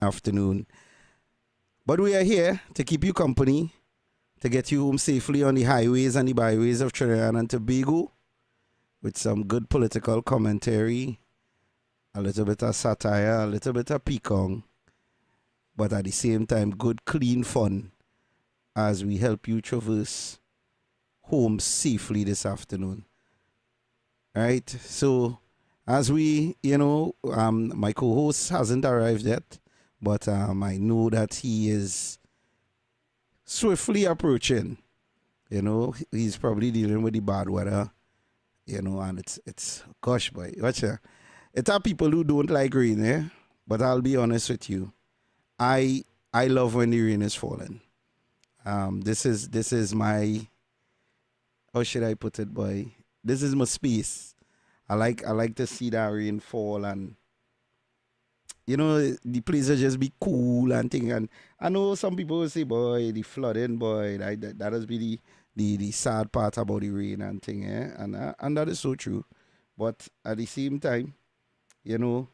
afternoon. But we are here to keep you company, to get you home safely on the highways and the byways of Trinidad and Tobago with some good political commentary, a little bit of satire, a little bit of peacock, but at the same time, good, clean fun as we help you traverse home safely this afternoon. Right? So, as we, my co-host hasn't arrived yet, but I know that he is swiftly approaching. He's probably dealing with the bad weather, and it's gosh, boy, watch ya. It's are people who don't like rain, eh? But I'll be honest with you, I love when the rain is falling. This is my, how should I put it, boy? This is my space. I like to see that rain fall, and the place will just be cool and thing. And I know some people will say, boy, the flooding, boy, that has been the sad part about the rain and thing, eh? And that is so true. But at the same time, the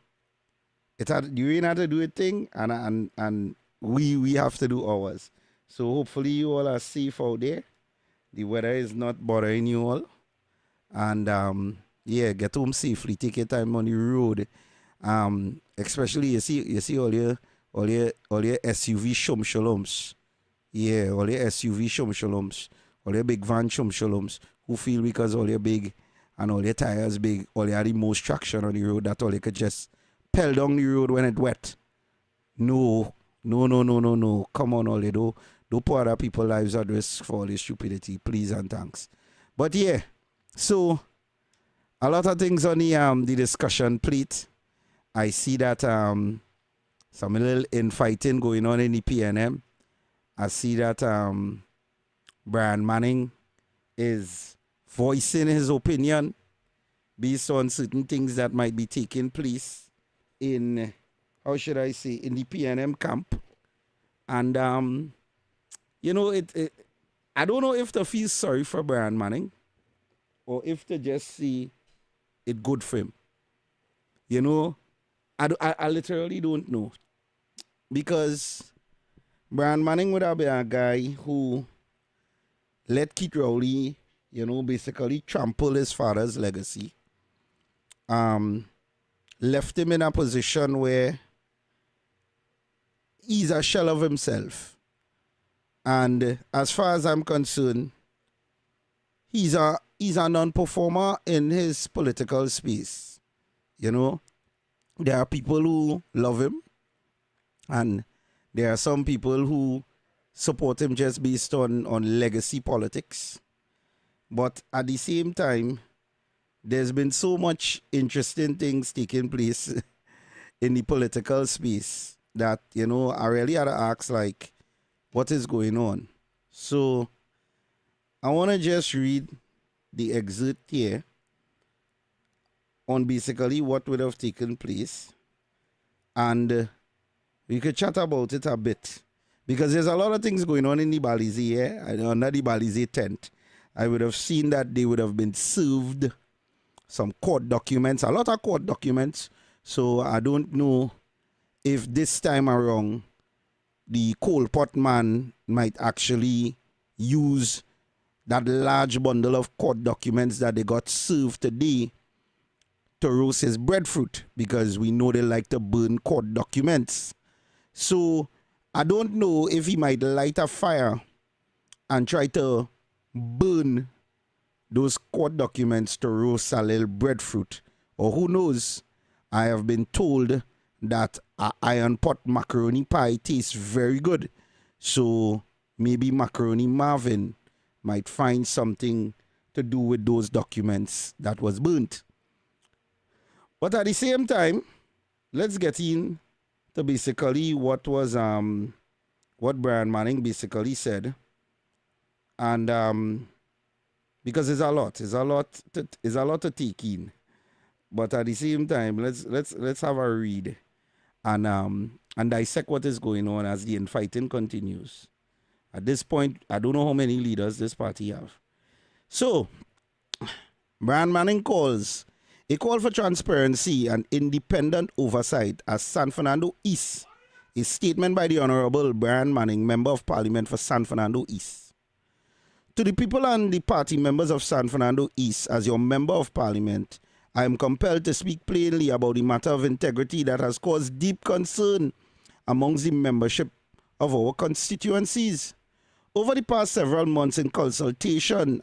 rain had to do its thing, and we have to do ours. So hopefully you all are safe out there. The weather is not bothering you all. And get home safely. Take your time on the road. Especially you see all your SUV shaloms. Yeah, all your SUV shaloms. All your big van shaloms who feel because all your big and all your tires big, all you have the most traction on the road, that all you could just pell down the road when it's wet. No. Come on, all you don't put other people's lives at risk for all this stupidity, please and thanks. But yeah, so a lot of things on the discussion plate. I see that some little infighting going on in the PNM. I see that Brian Manning is voicing his opinion based on certain things that might be taking place in, how should I say, in the PNM camp. And, I don't know if to feel sorry for Brian Manning or if to just see it good for him. I literally don't know. Because Brian Manning would have been a guy who let Keith Rowley, basically trample his father's legacy. Left him in a position where he's a shell of himself. And as far as I'm concerned, he's a non-performer in his political space. There are people who love him, and there are some people who support him just based on legacy politics. But at the same time, there's been so much interesting things taking place in the political space that, I really had to ask, like, what is going on? So I want to just read the excerpt here on basically what would have taken place. And we could chat about it a bit. Because there's a lot of things going on in the Balize here, under the Balize tent. I would have seen that they would have been served some court documents, a lot of court documents. So I don't know if this time around the coal pot man might actually use that large bundle of court documents that they got served today to roast his breadfruit, because we know they like to burn court documents. So I don't know if he might light a fire and try to burn those court documents to roast a little breadfruit. Or who knows? I have been told that a iron pot macaroni pie tastes very good. So maybe Macaroni Marvin might find something to do with those documents that was burnt. But at the same time, let's get in to basically what was what Brian Manning basically said. And because it's a lot to take in. But at the same time, let's have a read and dissect what is going on as the infighting continues. At this point, I don't know how many leaders this party have. So, Brian Manning calls a call for transparency and independent oversight as San Fernando East A statement by the Honorable Brian Manning, Member of Parliament for San Fernando East. To the people and the party members of San Fernando East, as your Member of Parliament, I am compelled to speak plainly about the matter of integrity that has caused deep concern amongst the membership of our constituencies. Over the past several months in consultation,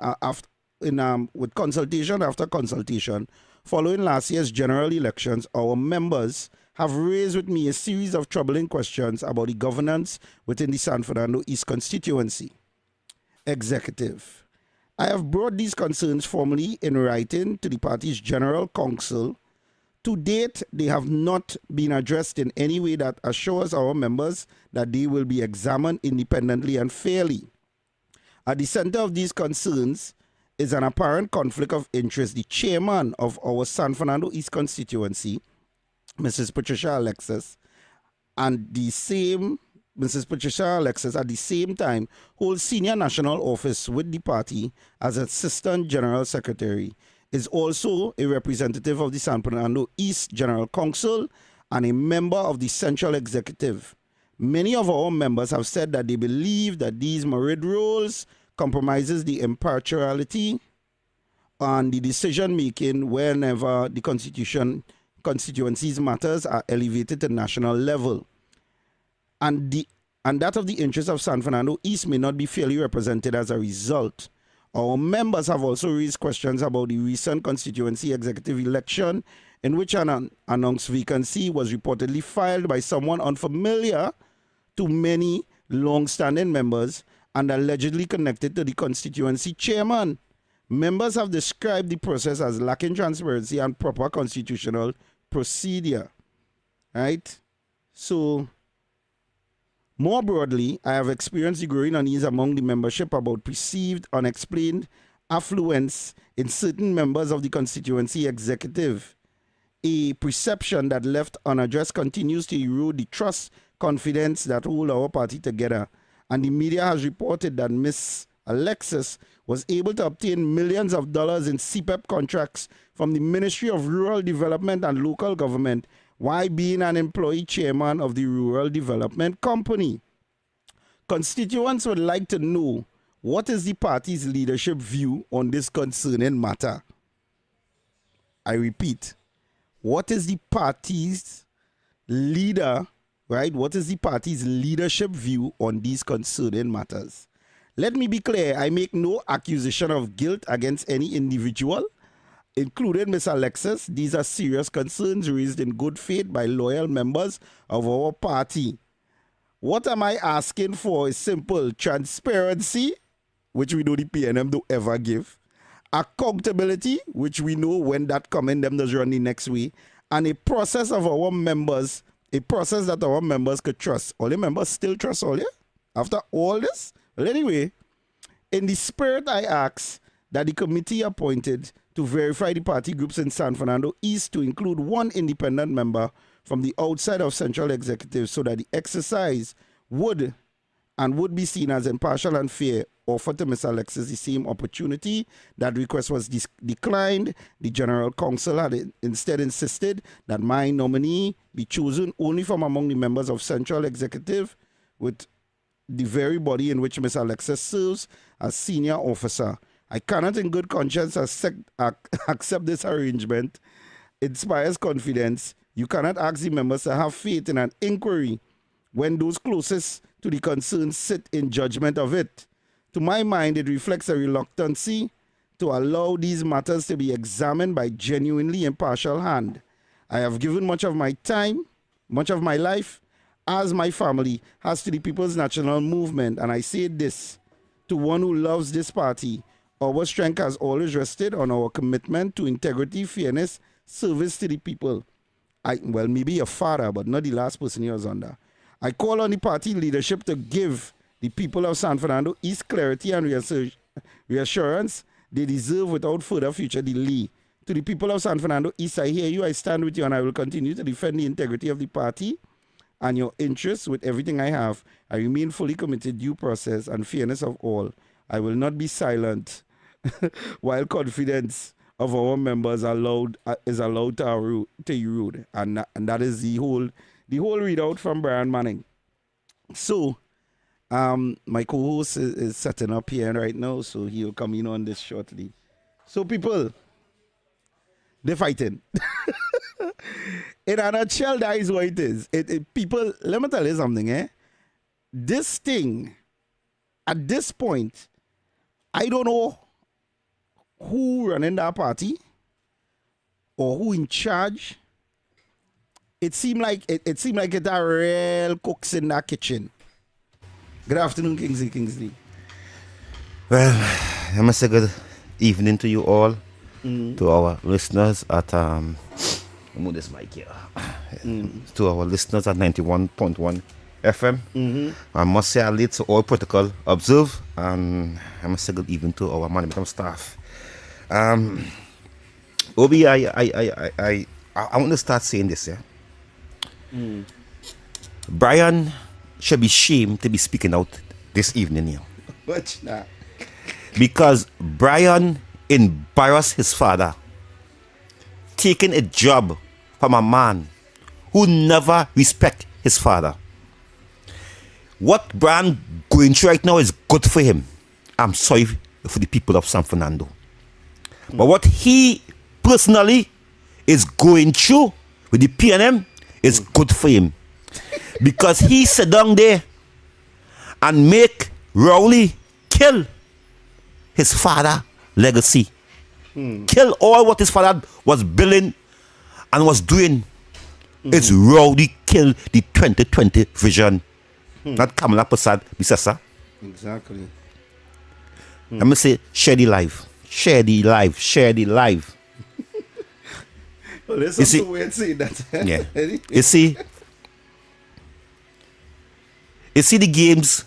with consultation after consultation, following last year's general elections, our members have raised with me a series of troubling questions about the governance within the San Fernando East constituency. Executive. I have brought these concerns formally in writing to the party's General Council. To date, they have not been addressed in any way that assures our members that they will be examined independently and fairly. At the center of these concerns is an apparent conflict of interest. The chairman of our San Fernando East constituency, Mrs. Patricia Alexis, and the same Mrs. Patricia Alexis at the same time holds senior national office with the party as Assistant General Secretary, is also a representative of the San Fernando East General Council and a member of the Central Executive. Many of our members have said that they believe that these myriad roles compromises the impartiality and the decision-making whenever the constituencies matters are elevated to national level. And that of the interests of San Fernando East may not be fairly represented as a result. Our members have also raised questions about the recent constituency executive election in which an announced vacancy was reportedly filed by someone unfamiliar to many long-standing members and allegedly connected to the constituency chairman. Members have described the process as lacking transparency and proper constitutional procedure. Right? So, more broadly, I have experienced the growing unease among the membership about perceived, unexplained affluence in certain members of the constituency executive. A perception that left unaddressed continues to erode the trust, confidence that hold our party together. And the media has reported that Ms. Alexis was able to obtain millions of dollars in CPEP contracts from the Ministry of Rural Development and Local Government while being an employee chairman of the Rural Development Company. Constituents would like to know what is the party's leadership view on this concerning matter. I repeat, what is the party's what is the party's leadership view on these concerning matters? Let me be clear, I make no accusation of guilt against any individual, including Ms. Alexis. These are serious concerns raised in good faith by loyal members of our party. What am I asking for is simple: transparency, which we know the PNM don't ever give, accountability, which we know when that coming, them does run the next way, and a process of our members, a process that our members could trust. All the members still trust all, yeah? After all this? Well, anyway, in the spirit, I ask that the committee appointed to verify the party groups in San Fernando East to include one independent member from the outside of Central Executive so that the exercise would be seen as impartial and fair, offered to Ms. Alexis the same opportunity. That request was declined. The General Council had instead insisted that my nominee be chosen only from among the members of Central Executive, with the very body in which Ms. Alexis serves as senior officer. I cannot in good conscience accept this arrangement. It inspires confidence. You cannot ask the members to have faith in an inquiry when those closest to the concern sit in judgment of it. To my mind, it reflects a reluctancy to allow these matters to be examined by genuinely impartial hand. I have given much of my time, much of my life, as my family has to the People's National Movement, and I say this to one who loves this party: our strength has always rested on our commitment to integrity, fairness, service to the people. Maybe your father, but not the last person he was under. I call on the party leadership to give the people of San Fernando East clarity and reassurance they deserve without further future delay. To the people of San Fernando East, I hear you, I stand with you, and I will continue to defend the integrity of the party and your interests with everything I have. I remain fully committed to due process and fairness of all. I will not be silent while confidence of our members is allowed to erode. And that is the whole The whole readout from Brian Manning. So, my co-host is setting up here right now, so he'll come in on this shortly. So, people, they're fighting. In a nutshell, that is what it is. People, let me tell you something, eh? This thing, at this point, I don't know who running that party or who in charge. It seemed like it's a real cooks in that kitchen. Good afternoon, Kingsley. Well, I must say good evening to you all, to our listeners at move this mic here. To our listeners at 91.1 FM. I must say I lead to all protocol observe, and I must say good evening to our management staff. Obi, I want to start saying this, yeah. Brian should be ashamed to be speaking out this evening here. What's that? Because Brian embarrassed his father, taking a job from a man who never respect his father. What Brian going through right now is good for him. I'm sorry for the people of San Fernando. But what he personally is going through with the PNM is good for him. Because he sit down there and make Rowley kill his father legacy. Kill all what his father was building and was doing. It's Rowley kill the 2020 vision. Not Kamala Prasad, Bisasa. Exactly. I'm going to say, share the life. Share the life. Share the life. Well, there's some way of saying that. Yeah. You see the games,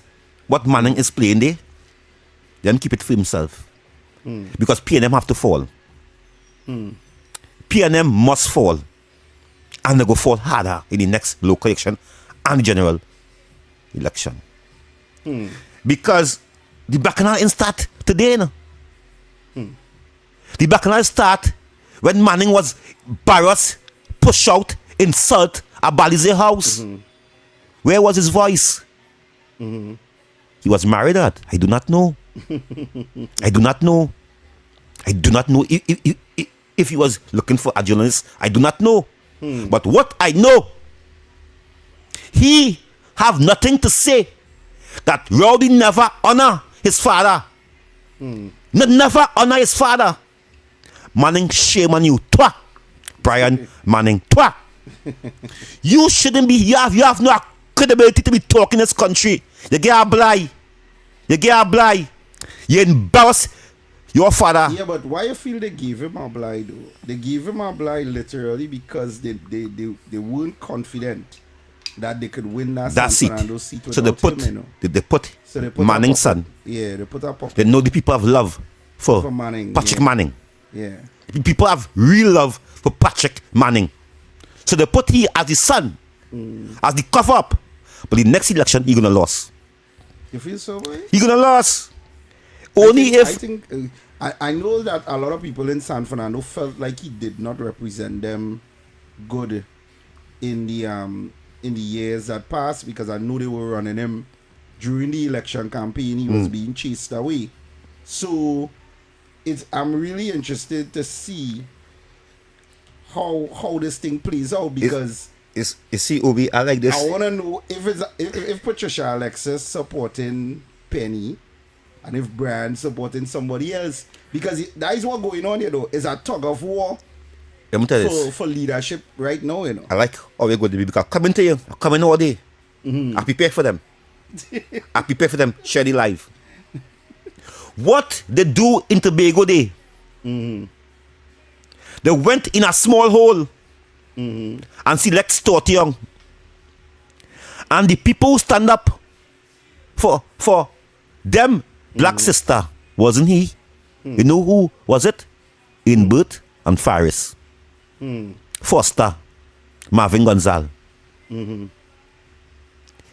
what Manning is playing there, then keep it for himself. Because PNM have to fall. PNM must fall. And they go fall harder in the next local election and general election. Because the bacchanal in start today. No? The bacchanal start when Manning was embarrassed, push out, insult a Balize house. Where was his voice? He was married at. I do not know. I do not know. I do not know if he was looking for a journalist. I do not know. But what I know, he have nothing to say that Rowdy never honor his father. Never honor his father. Manning, shame on you. Twa. Brian Manning. Twa. You shouldn't be, you have no credibility to be talking in this country. You get a blind. You get a blind. You embarrass your father. Yeah, but why you feel they gave him a blind though? They gave him a blind literally because they weren't confident that they could win that seat. So they put, him, you know? they put Manning's son. Yeah, they put up. They know the people have love for Manning, Patrick Manning. Yeah. People have real love for Patrick Manning. So they put he as his son, as the cover up. But the next election, he gonna lose. You feel so way? He gonna lose. Only I think I know that a lot of people in San Fernando felt like he did not represent them good in the years that passed, because I know they were running him during the election campaign. He was being chased away. So I'm really interested to see how this thing plays out, because you see, Obi, I like this. I want to know if Patricia Alexis supporting Penny and if Brian supporting somebody else, because that is what going on here though. Is a tug of war for leadership right now, you know. I like how we're going to be, because coming to you, coming all day. I prepare for them. I prepare for them. Share the life. What they do in Tobago Day, they went in a small hole and select Stott Young. And the people who stand up for them, black sister, wasn't he? You know who was it? Inbert and Faris. Foster, Marvin Gonzalez.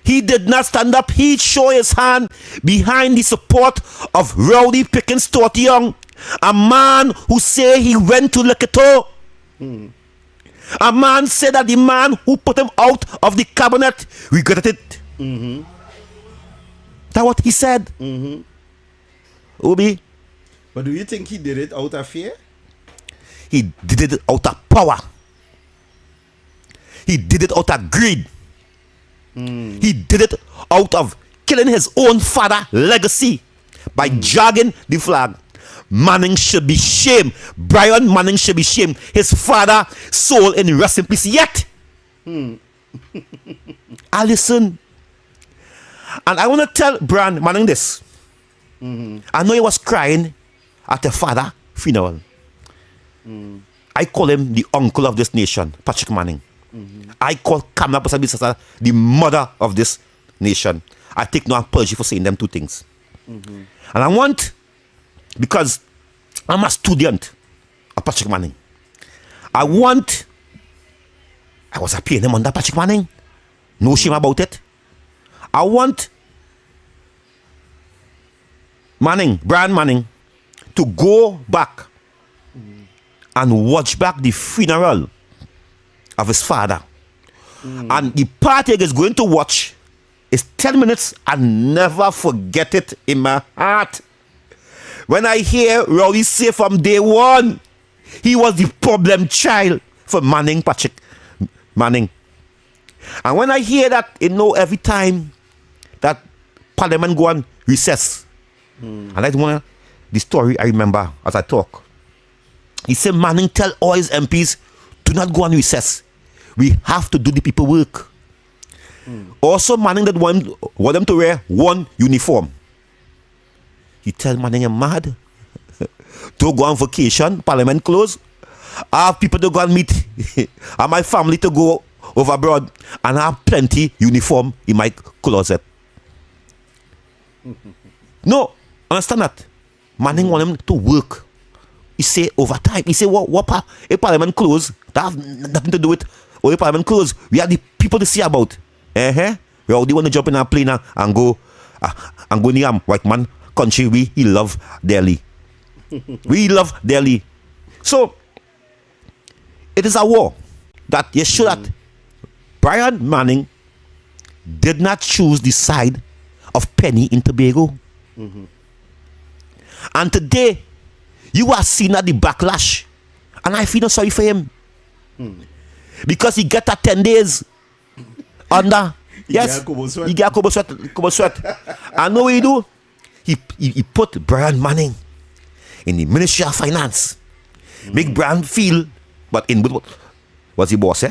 He did not stand up. He showed his hand behind the support of Rowdy Pickens Stott Young, a man who say he went to Leketo. A man said that the man who put him out of the cabinet regretted it. That's what he said. Obi, But do you think he did it out of fear? he did it out of power. He did it out of greed. He did it out of killing his own father legacy by jogging the flag. Manning should be shamed. Brian Manning should be shamed. His father soul in rest in peace yet. I listen. And I want to tell Brian Manning this. I know he was crying at the father funeral. I call him the uncle of this nation, Patrick Manning. I call Kamala Busabi the mother of this nation. I take no apology for saying them two things. And I want, because I'm a student of Patrick Manning, I was a PNM under Patrick Manning. No shame about it. I want Brian Manning, to go back and watch back the funeral of his father. And the part he is going to watch is 10 minutes and never forget it in my heart. When I hear Rowley say from day one, he was the problem child for Patrick Manning. And when I hear that, every time that Parliament go on recess, and that's one the story I remember as I talk. He said, Manning tell all his MPs, do not go on recess. We have to do the people work. Also, Manning that want them to wear one uniform. He tell Manning, I'm mad. To go on vacation, Parliament close. I have people to go and meet. And my family to go over abroad. And I have plenty uniform in my closet. No, understand that. Manning want him to work. He say overtime. He say what if Parliament close, that have nothing to do with if Parliament close. We have the people to see about. We already want to jump in a plane and go near white man country. We love Delhi. We love Delhi. So it is a war that you show that Brian Manning did not choose the side of Penny in Tobago. And today, you are seeing at the backlash. And I feel no sorry for him. Because he get a 10 days under. Yes, he get Kobo Sweat. And know what he do? He put Brian Manning in the Ministry of Finance. Make Brian feel, but in was the boss,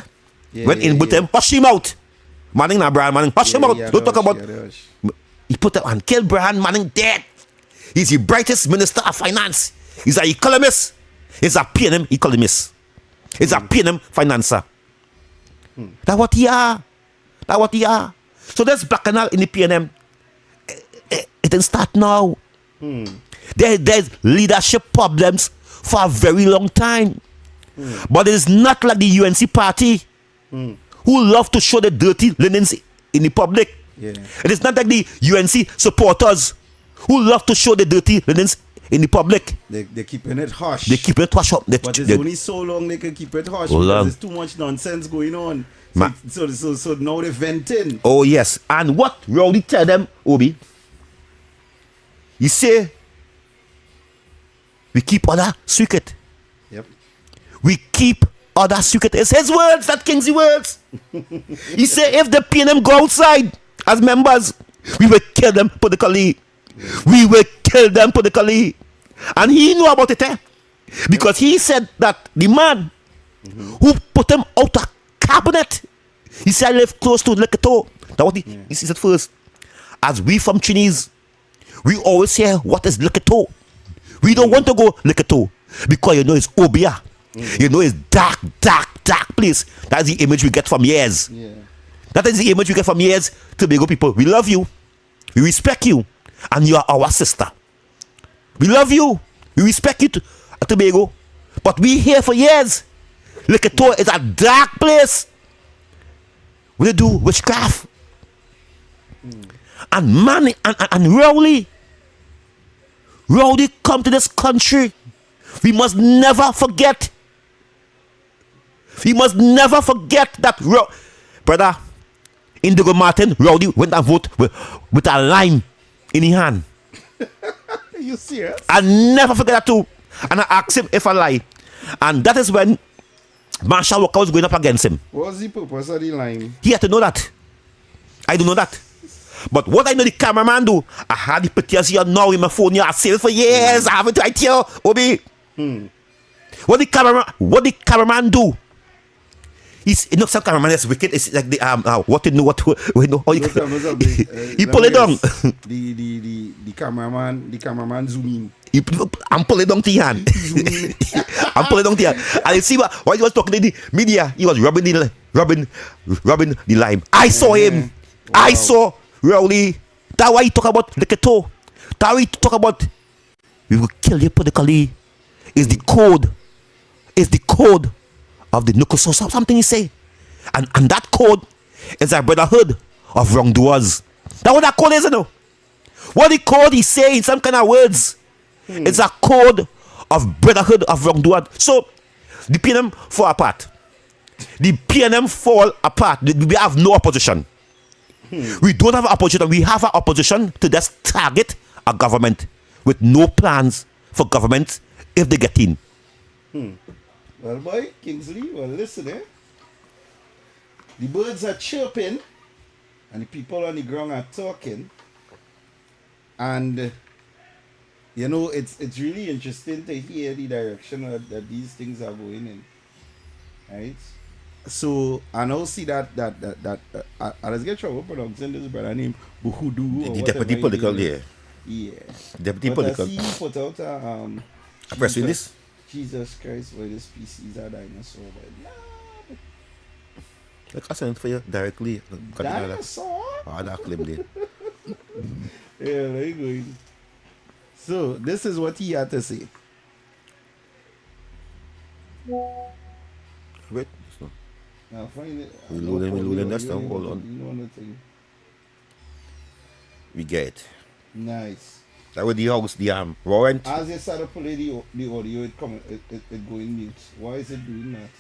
when in him, hush him out. Manning na Brian Manning, hush him out. Don't talk about. He put him and killed Brian Manning dead. He's the brightest minister of finance. He's an economist. He's a PNM economist. He's a PNM financer. That's what he are. That's what he are. So there's bacchanal in the PNM. It didn't start now. There's leadership problems for a very long time. But it is not like the UNC party who love to show the dirty linens in the public. It is not like the UNC supporters who love to show the dirty linens in the public. They're keeping it hush. They keep it hush up. But it's only so long they can keep it hush because there's too much nonsense going on. So now they're venting. Oh, yes. And what Rowdy tell them, Obi, he say, we keep other secret. Yep. We keep other secret. It's his words, not Kingsley words. He say, if the PNM go outside as members, we will kill them politically. We will kill them politically. And he knew about it, because he said that the man who put him out of cabinet, he said, I live close to Leketo. That's what he said first. As we from Chinese, we always hear what is Leketo. We don't want to go Leketo because it's Obia. It's dark place. That's the image we get from years. That is the image we get from years. Tobago people, we love you. We respect you. And you are our sister. We love you. We respect you Tobago. But we here for years. Leketo is a dark place. We do witchcraft. And Manning and Rowley come to this country. We must never forget. We must never forget that, brother. Indigo Martin, Rowdy went and vote with a lime in his hand. Are you serious? I never forget that too. And I asked him if I lie. And that is when Marshall Walker was going up against him. What was the purpose of the line? He had to know that. I don't know that. But what I know the cameraman do, I had the pictures here now in my phone here. I saved it for years. I have it right here, Obi. What the cameraman do? He's not some cameraman that's wicked. It's like the what to know what how you he pull it down. The cameraman zoom in. I'm pulling down the hand. I'm pulling down the hand. And you see what while he was talking to the media, he was rubbing the lime. I saw him. Wow. I saw Rowley. That's why he talk about the keto. That's why he talk about we will kill you politically. Is the code. Is the code of the Nuku. So something he say. And that code is a brotherhood of wrongdoers. That's what that code is, you know. What the code he say in some kind of words. It's a code of brotherhood of wrongdoers. So the PNM fall apart. The PNM fall apart. We have no opposition. We don't have an opposition. We have an opposition to just target a government with no plans for government if they get in. Well, boy, Kingsley, well, listen, the birds are chirping and the people on the ground are talking. And, you know, it's really interesting to hear the direction that these things are going in. Right? So, I now see that let's get trouble pronouncing this brother named Buhudu. The deputy political, yeah. Deputy political. I see he put out a press release. Jesus Christ, why the species are dinosaur? But Like I sent for you directly. Dinosaur? That claim there. Yeah, there you going. So, this is what he had to say. Wait. I'll find it. We loading that stuff. Hold on. You know the thing. We get it. Nice. That was the house, the warrant. As you start to play the audio, it going mute. Why is it doing that?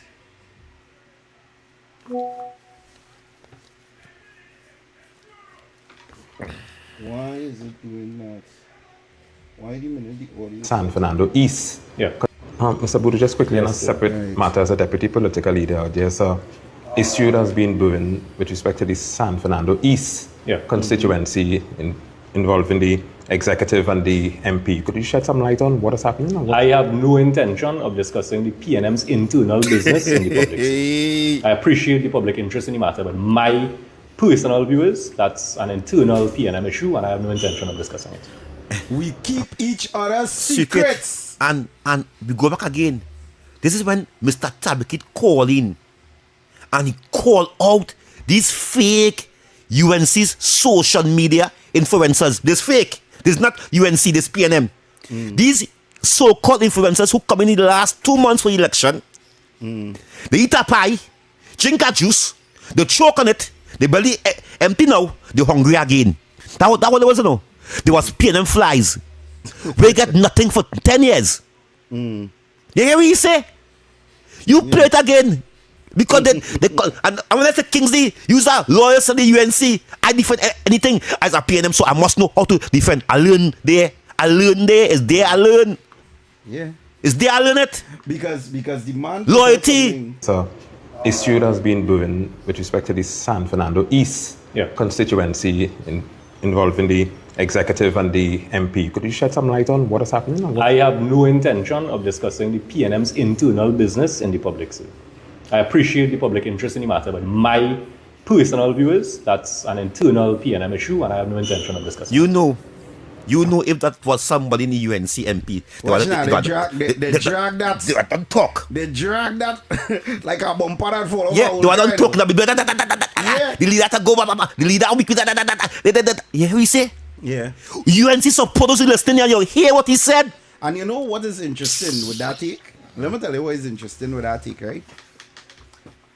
Why is it doing that? Why the minute the audio? San Fernando East. Yeah. Mr. Budu, just quickly on a separate matter, as a deputy political leader, there's a issue that's been brewing with respect to the San Fernando East constituency involving the executive and the MP. Could you shed some light on what is happening? I have no intention of discussing the PNM's internal business in the public. I appreciate the public interest in the matter, but my personal view is that's an internal PNM issue and I have no intention of discussing it. We keep each other's secrets. And we go back again. This is when Mr. Tabakit called in and he called out these fake UNC's social media influencers. This fake. This is not UNC, this PNM. These so-called influencers who come in the last 2 months for the election, they eat a pie, drink a juice, they choke on it, they belly empty now, they hungry again. That what it was, you know. There was PNM flies. We get nothing for 10 years. You hear what he say? You play it again. Because they call, and when I say Kingsley, use are lawyers to the UNC. I defend anything as a PNM, so I must know how to defend. I learn there. Is there I learn. Yeah. Is there I learn it? Because the man loyalty. So issue that's been brewing with respect to the San Fernando East constituency involving the executive and the MP. Could you shed some light on what is happening? I have no intention of discussing the PNM's internal business in the public sphere. I appreciate the public interest in the matter, but my personal view is that's an internal PNM issue and I have no intention of discussing it. You know if that was somebody in the UNC MP. They drag that. They don't talk. They drag that like a bumper that fall over. Yeah, they don't talk. The leader to go, the leader will be. You hear what he say? Yeah. UNC supporters who listen here, you hear what he said? And you know what is interesting with that take? Let me tell you what is interesting with that take, right?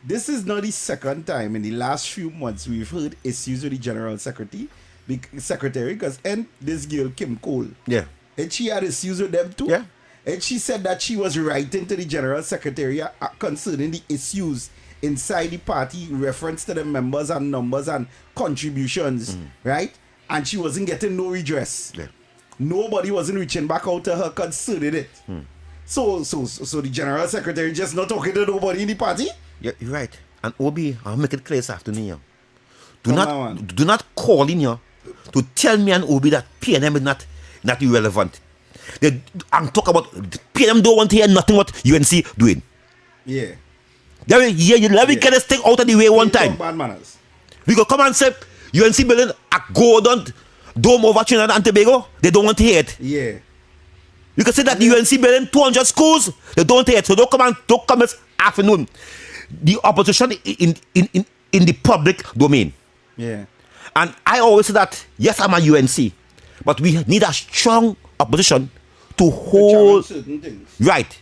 This is not the second time in the last few months we've heard issues with the General Secretary because and this girl Kim Cole. Yeah. And she had issues with them too. Yeah. And she said that she was writing to the General Secretary concerning the issues inside the party, reference to the members and numbers and contributions, right? And she wasn't getting no redress. Yeah. Nobody wasn't reaching back out to her concerning it. So the General Secretary just not talking to nobody in the party? Yeah, you're right. And Obi, I'll make it clear this afternoon here. Come Do not call in here to tell me and Obi that PNM is not irrelevant. I'm talking about PNM don't want to hear nothing what UNC doing. Yeah. Let me get this thing out of the way one time. Bad manners. We go come and say UNC building a golden dome over Trinidad and Tobago. They don't want to hear it. Yeah. You can say that the UNC building 200 schools. They don't want to hear it. So don't come this afternoon. The opposition in the public domain. Yeah. And I always say that, yes, I'm a UNC, but we need a strong opposition to hold. Certain things. Right.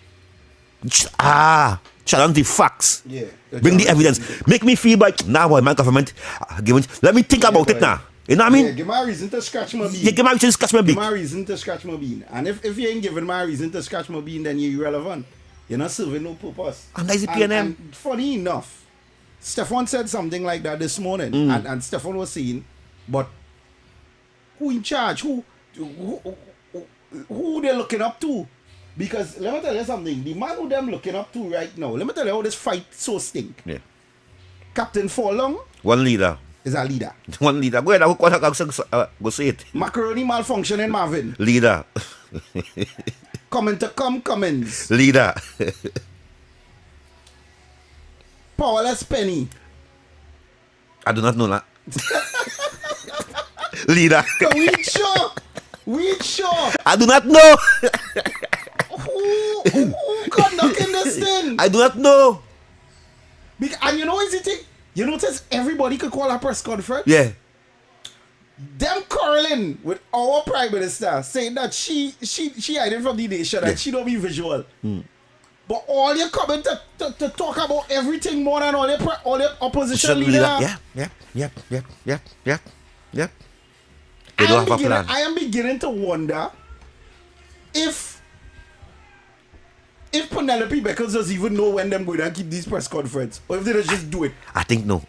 Challenge the facts. Yeah. Bring the evidence. Make me feel like, now, boy, my government, let me think about it now. You know what I mean? Yeah, give me a reason to scratch my bean. Yeah, give me a reason to scratch my bean. Give me a reason to scratch my bean. And if you ain't giving me a reason to scratch my bean, then you're irrelevant. You're not serving no purpose. And that's the PNM. And funny enough, Stefan said something like that this morning. And Stefan was saying, but who in charge? Who they looking up to? Because let me tell you something. The man who them looking up to right now, let me tell you how this fight so stink. Yeah. Captain Forlong One leader. is a leader. One leader. Go ahead, go say it. Macaroni malfunctioning Marvin. Leader. Coming to come Cummins. Leader. Powerless Penny. I do not know that. Leader. We sure. I do not know. Who conducting this thing? I do not know. And you know what is the thing? You notice everybody could call a press conference? Yeah. Them quarreling with our Prime Minister, saying that she hiding from the nation and she don't be visual. But all you coming to talk about everything more than all your opposition leader. Yeah. They don't have a plan. I am beginning to wonder if Penelope Beckles does even know when them going to keep these press conference, or if they just do it. I think no.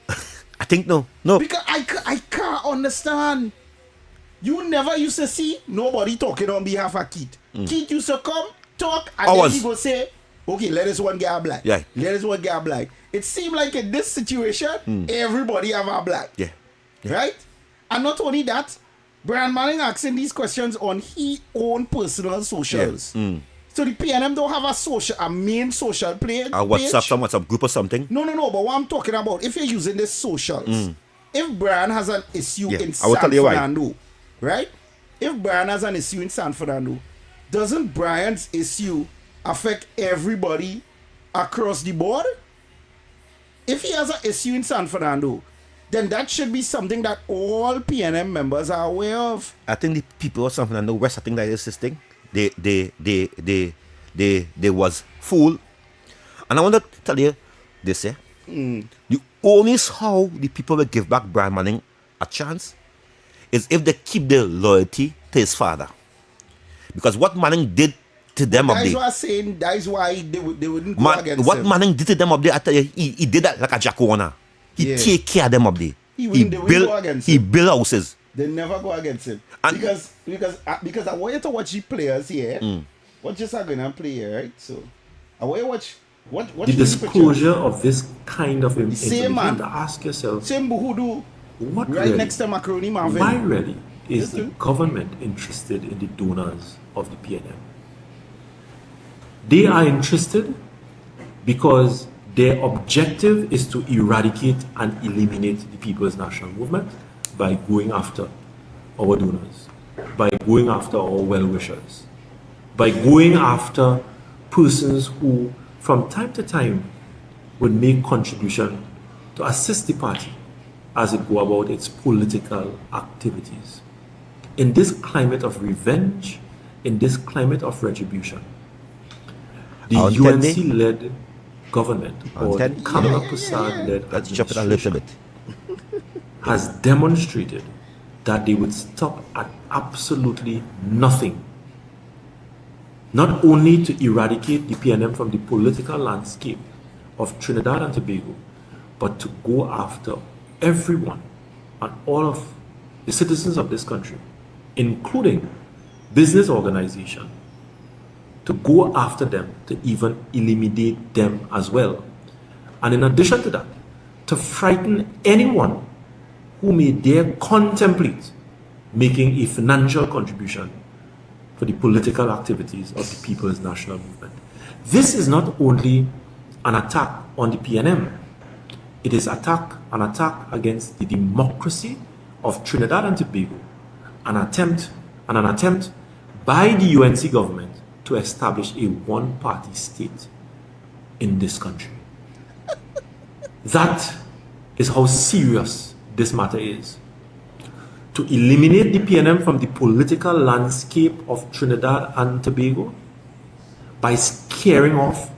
No. Because I can't understand. You never used to see nobody talking on behalf of Keith. Keith used to come, talk, and then he go say, okay, let us one get a black. Yeah. Let us one get a black. It seemed like in this situation, everybody have a black. Yeah. Right? And not only that, Brian Manning asking these questions on his own personal socials. Yeah. So the PNM don't have a main social page. A WhatsApp group or something. No. But what I'm talking about, if you're using the socials, if Brian has an issue in I will San tell you why. Fernando, right? If Brian has an issue in San Fernando, doesn't Brian's issue affect everybody across the board? If he has an issue in San Fernando, then that should be something that all PNM members are aware of. I think the people of San Fernando West, I think that is this thing. They was fooled. And I want to tell you this, the only how the people will give back Brian Manning a chance is if they keep their loyalty to his father. Because what Manning did to them up there. That's what I'm saying. That's why they wouldn't go against what him. Manning did to them up there, I tell you, he did that like a Jack Warner. He take care of them up there. They wouldn't go against he him. built houses. They never go against him. And Because I want you to watch the players here. What just are going to play here, right? So I want you to watch what the disclosure of this kind of information. man. To ask yourself, same Buhudu what right really, next to Macaroni Marvin. why really is the Listen. government interested in the donors of the PNM? They are interested because their objective is to eradicate and eliminate the People's National Movement by going after our donors, by going after our well-wishers, by going after persons who from time to time would make contribution to assist the party as it go about its political activities. In this climate of revenge, in this climate of retribution, the UNC-led government or the Kamala Prasad-led Let's chop it a little bit. has demonstrated that they would stop at absolutely nothing not only to eradicate the PNM from the political landscape of Trinidad and Tobago, but to go after everyone and all of the citizens of this country, including business organizations, to go after them, to even eliminate them as well. And in addition to that, to frighten anyone who may dare contemplate making a financial contribution for the political activities of the People's National Movement. This is not only an attack on the PNM, it is an attack against the democracy of Trinidad and Tobago, an attempt by the UNC government to establish a one-party state in this country. That is how serious this matter is. To eliminate the PNM from the political landscape of Trinidad and Tobago by scaring off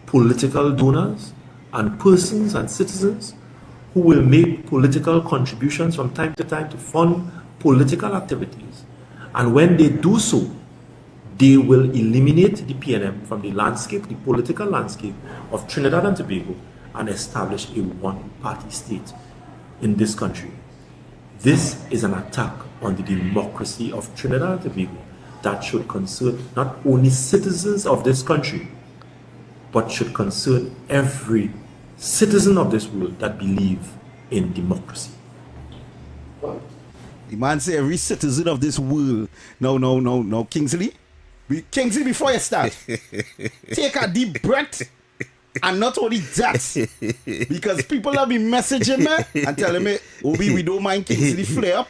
political donors and persons and citizens who will make political contributions from time to time to fund political activities. And when they do so, they will eliminate the PNM from the landscape, the political landscape of Trinidad and Tobago, and establish a one-party state in this country. This is an attack on the democracy of Trinidad and Tobago that should concern not only citizens of this country, but should concern every citizen of this world that believe in democracy. The man say every citizen of this world. No, Kingsley. Kingsley, before you start, take a deep breath. And not only that, because people have been messaging me and telling me, Obi, we don't mind Kingsley flare up,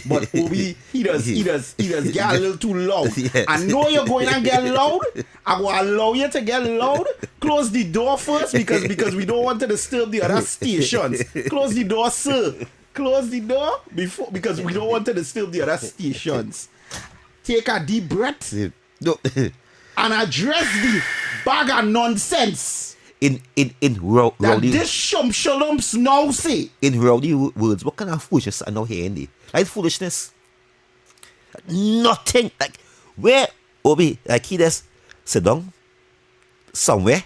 but Obi, he does get a little too loud. Yes. I know you're going to get loud. I will allow you to get loud. Close the door first because we don't want to disturb the other stations. Close the door, sir. Close the door because we don't want to disturb the other stations. Take a deep breath No. and address the bag of nonsense. In That rowdy, this shumshalumps now say. in rowdy words, what kind of foolishness I know here in like foolishness? Nothing. Like where Obi, like he just sit down somewhere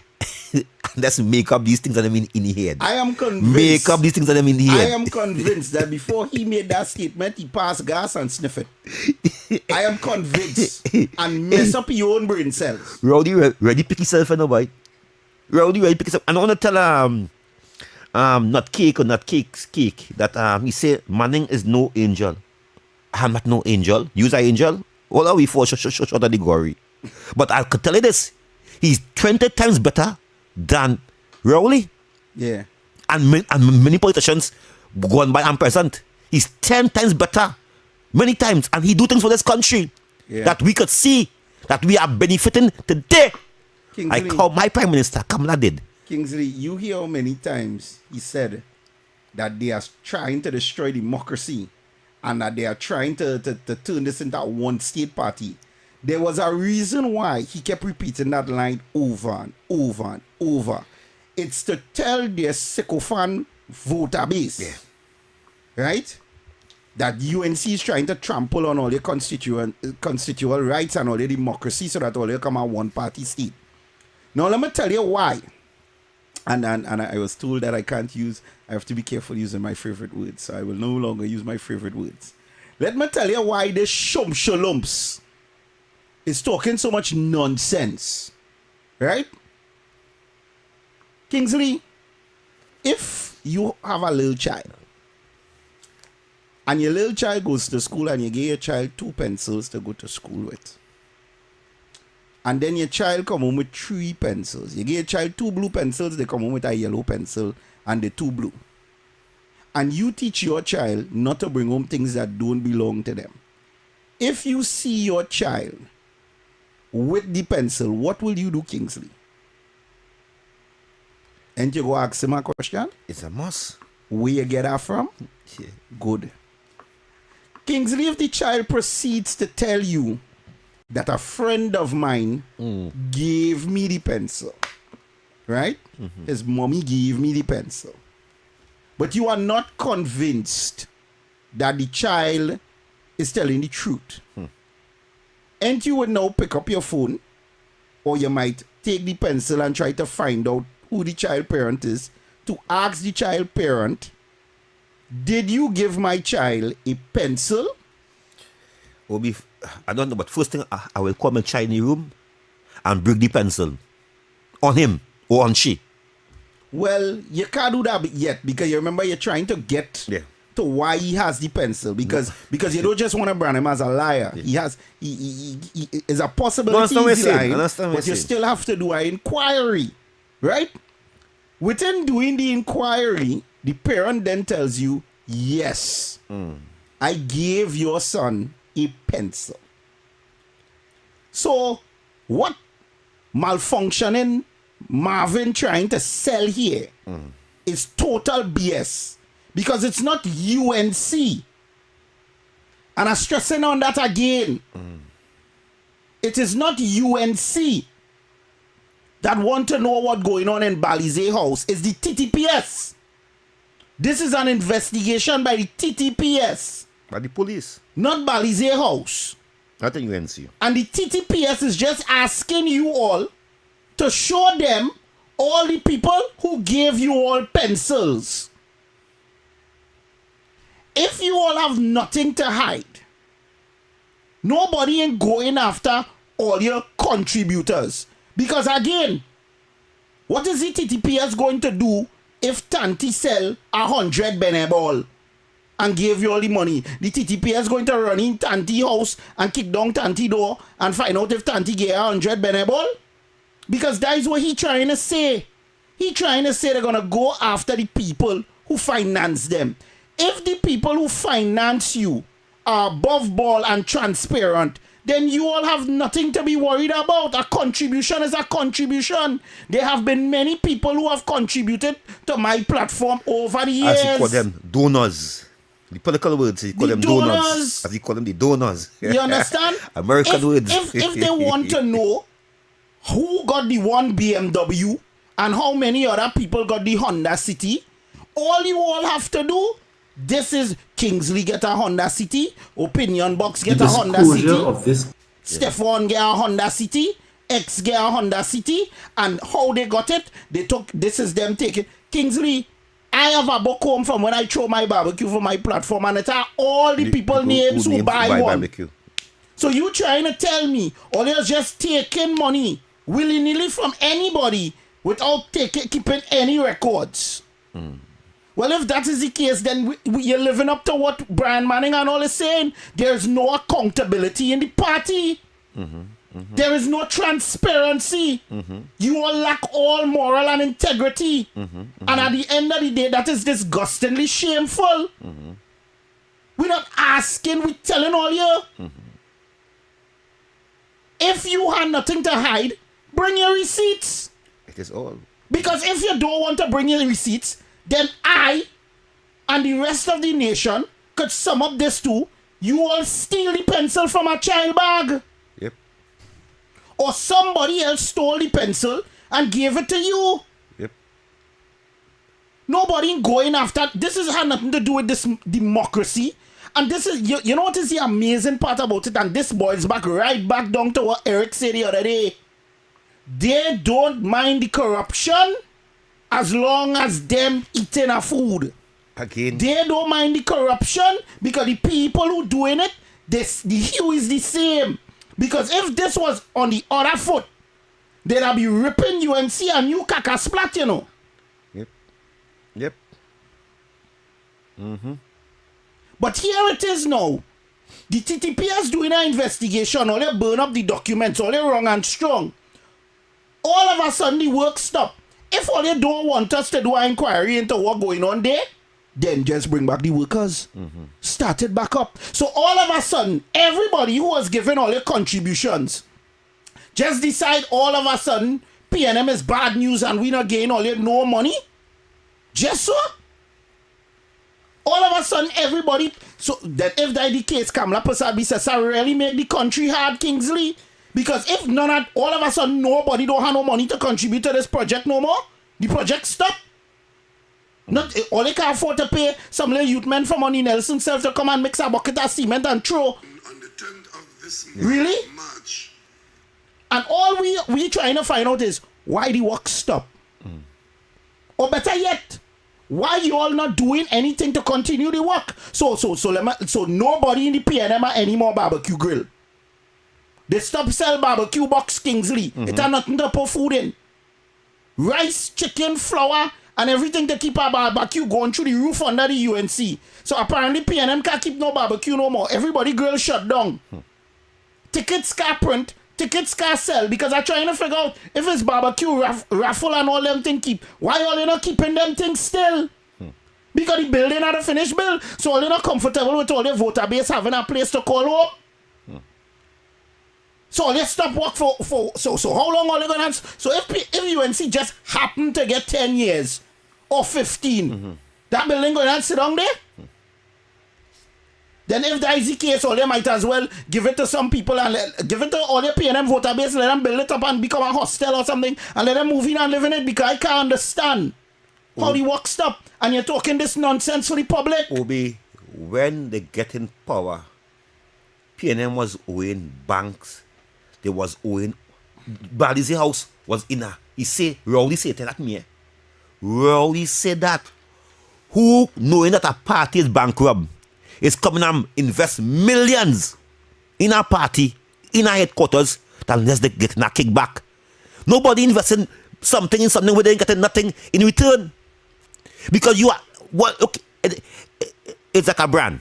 and just make up these things that I'm in the head. I am convinced. Make up these things that I'm in the I head. am convinced that before he made that statement, he passed gas and sniff it. I am convinced. And mess up your own brain cells. Rowdy ready pick himself and nobody. Rowdy ready pick himself. And I want to tell not cake that he say Manning is no angel. I'm not no angel. You's an angel. All are we for shut of the glory. But I could tell you this. He's 20 times better than Rowley. Yeah. And many politicians gone by and present. He's 10 times better. Many times. And he do things for this country that we could see that we are benefiting today. Kingsley, Like how my Prime Minister Kamala did. Kingsley, you hear how many times he said that they are trying to destroy democracy and that they are trying to turn this into a one-state party. There was a reason why he kept repeating that line over and over and over. It's to tell their sycophant voter base, right, that UNC is trying to trample on all their constituent rights and all their democracy so that all they come a one-party state. Now, let me tell you why. And I was told that I have to be careful using my favorite words, so I will no longer use my favorite words. Let me tell you why this shumshalumps is talking so much nonsense, right? Kingsley, if you have a little child and your little child goes to school and you give your child 2 pencils to go to school with, and then your child come home with 3 pencils, you give your child 2 blue pencils, they come home with a yellow pencil and the 2 blue, and you teach your child not to bring home things that don't belong to them. If you see your child with the pencil, what will you do, Kingsley? And you go ask him a question? It's a must. Where you get that from? Yeah. Good. Kingsley, if the child proceeds to tell you that a friend of mine gave me the pencil, right? Mm-hmm. His mommy gave me the pencil. But you are not convinced that the child is telling the truth. And you would now pick up your phone or you might take the pencil and try to find out who the child parent is, to ask the child parent, did you give my child a pencil? I don't know, but first thing, I will come in Chinese room and break the pencil on him or on she. Well, you can't do that yet because you remember you're trying to get to why he has the pencil because you don't just want to brand him as a liar. Yeah. He is a possibility he's lying, but you still have to do an inquiry, right? Within doing the inquiry, the parent then tells you, yes, I gave your son a pencil. So, what malfunctioning Marvin trying to sell here is total BS because it's not UNC. And I'm stressing on that again. It is not UNC that want to know what's going on in Balize House. It's the TTPS. This is an investigation by the TTPS. By the police. Not Balize House. Not in UNC. And the TTPS is just asking you all to show them all the people who gave you all pencils. If you all have nothing to hide, nobody ain't going after all your contributors. Because again, what is the TTPS going to do if Tanti sell 100 Beneball and gave you all the money? The TTPS going to run in Tanti house and kick down Tanti door and find out if Tanti gave 100 Beneball? Because that is what he trying to say. He trying to say they're going to go after the people who finance them. If the people who finance you are above ball and transparent, then you all have nothing to be worried about. A contribution is a contribution. There have been many people who have contributed to my platform over the years. As you call them, donors. The political words, you call them donors. As you call them, the donors. You understand? American words. If they want to know who got the one BMW and how many other people got the Honda City, all you all have to do, this is Kingsley get a Honda City, Opinion Box get a Honda City, of this, Stefan get a Honda City, X get a Honda City, and how they got it, they took, this is them taking. Kingsley, I have a book home from when I throw my barbecue for my platform, and it's all the people names who buy one. Barbecue. So you trying to tell me, all you're just taking money willy-nilly from anybody without keeping any records? Well, if that is the case, then you're living up to what Brian Manning and all is saying. There's no accountability in the party. There is no transparency. You all lack all moral and integrity. And at the end of the day, that is disgustingly shameful. We're not asking, we're telling all you. If you had nothing to hide, bring your receipts. It is all. Because if you don't want to bring your receipts, then I and the rest of the nation could sum up this too. You all steal the pencil from a child bag. Yep. Or somebody else stole the pencil and gave it to you. Yep. Nobody going after. This had nothing to do with this democracy. And this is, you know what is the amazing part about it? And this boils right back down to what Eric said the other day. They don't mind the corruption as long as them eating a food. Again. They don't mind the corruption because the people who doing it, the hue is the same. Because if this was on the other foot, they'd be ripping UNC and you caca splat, you know. Yep. But here it is now. The TTPS doing an investigation, all they burn up the documents, all they wrong and strong. All of a sudden the work stop. If all they don't want us to do an inquiry into what's going on there, then just bring back the workers. Start it back up. So all of a sudden, everybody who was given all their contributions just decide all of a sudden PNM is bad news and we not getting all their no money. Just so. All of a sudden, everybody, so that if that the case, Kamala Persaud says, I really make the country hard, Kingsley. Because if all of a sudden nobody don't have no money to contribute to this project no more, the project stop. Not all they can afford to pay some little youth men from Money Nelson self to come and mix a bucket of cement and throw. On the 10th of this really? March. And all we trying to find out is why the work stop. Or better yet, why you all not doing anything to continue the work? So nobody in the PNM any more barbecue grill. They stop sell barbecue box Kingsley. It has nothing to put food in. Rice, chicken, flour, and everything to keep our barbecue going through the roof under the UNC. So apparently PNM can't keep no barbecue no more. Everybody grill shut down. Tickets can't print. Tickets can't sell because I'm trying to figure out if it's barbecue, raffle and all them things keep. Why all you not keeping them things still? Because the building had a finished bill. So all you not comfortable with all the voter base having a place to call home. So let's stop work so how long are they gonna so if UNC just happen to get 10 years or 15, that building gonna sit down there? Then if that is the case, all they might as well give it to some people and give it to all the PNM voter base, let them build it up and become a hostel or something and let them move in and live in it because I can't understand how the work stop and you're talking this nonsense for the public. Obi, when they get in power, PNM was owing banks. They was owing Balizi house was in a Rowley said that me. Rowley said that who knowing that a party is bankrupt is coming and invest millions in a party, in a headquarters, unless they get a kickback. Nobody investing something in something where they ain't getting nothing in return. Because you are it's like a brand.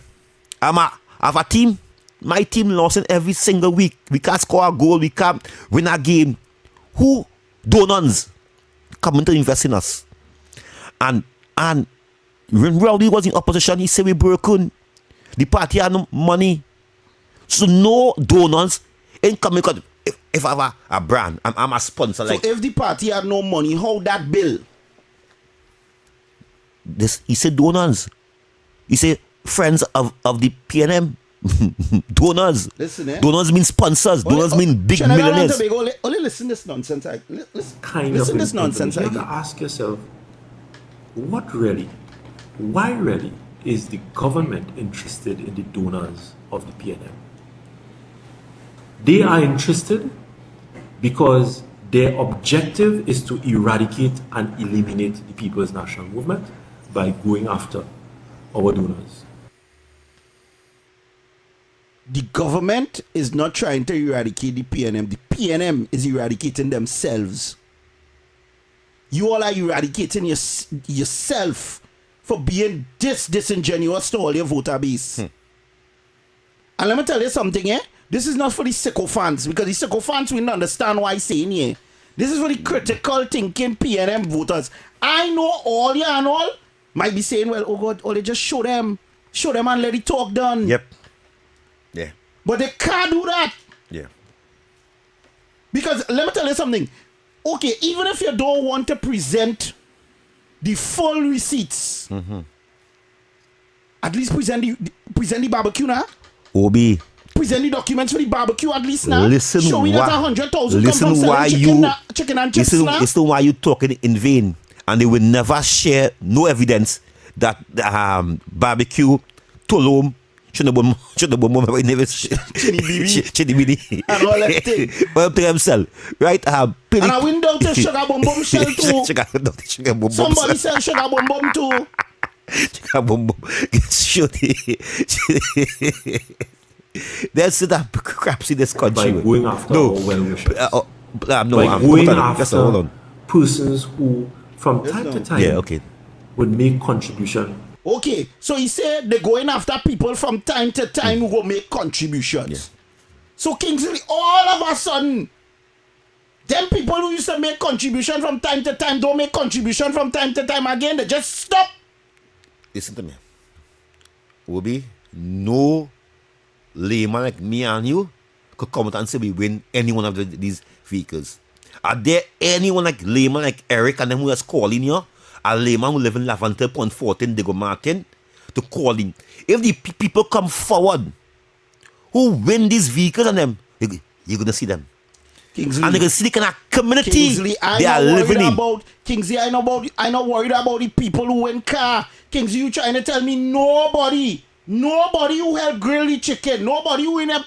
I have a team. My team lost in every single week. We can't score a goal. We can't win a game. Who? Donors coming to invest in us. And when Rowley was in opposition, he said we broken. The party had no money. So no donors ain't coming. Because if I have a brand, I'm a sponsor. So if the party had no money, how that bill? He said donors. He said friends of the PNM. Donors. Listen, donors mean sponsors. Donors mean big millionaires. Only listen this nonsense. Listen this nonsense. You have to ask yourself, why really is the government interested in the donors of the PNM? They are interested because their objective is to eradicate and eliminate the People's National Movement by going after our donors. The government is not trying to eradicate the PNM. The PNM is eradicating themselves. You all are eradicating yourself for being disingenuous to all your voter base. And let me tell you something, this is not for the sycophants, because the sycophants will not understand why I'm saying here. This is for the critical thinking PNM voters. I know all you and all might be saying, well, oh God, they just show them and let it talk done. Yep. Yeah. But they can't do that. Yeah. Because let me tell you something. Okay, even if you don't want to present the full receipts, at least present the barbecue now. Obi. Present the documents for the barbecue at least now. Listen, showing that 100,000 come from why selling chicken and chips now. Listen why you talking in vain, and they will never share no evidence that barbecue, Tolom, Chini Bibi and all that thing. Well, to himself, right? And a window to sugar bum bum shell too. Somebody sell sugar bum bum too. Sugar bum bum. There's that craps in this country. By going after our well-wishers. By going after persons who, from time to time, would make contribution. Okay, so he said they're going after people from time to time who will make contributions. Yeah. So Kingsley, all of a sudden, them people who used to make contribution from time to time don't make contribution from time to time again. They just stop. Listen to me. Obi, no layman like me and you could come out and say we win any one of these vehicles. Are there anyone like layman like Eric and them who is calling you? A layman who live in Laventer, Pont 14, Diego Martin, to call him. If the people come forward who win these vehicles and them, you're going to see them. Kingsley, and they can see the kind of community Kingsley, they are living in. Kingsley, I'm not worried about the people who win car. Kingsley, you trying to tell me nobody who help grill the chicken, nobody who in a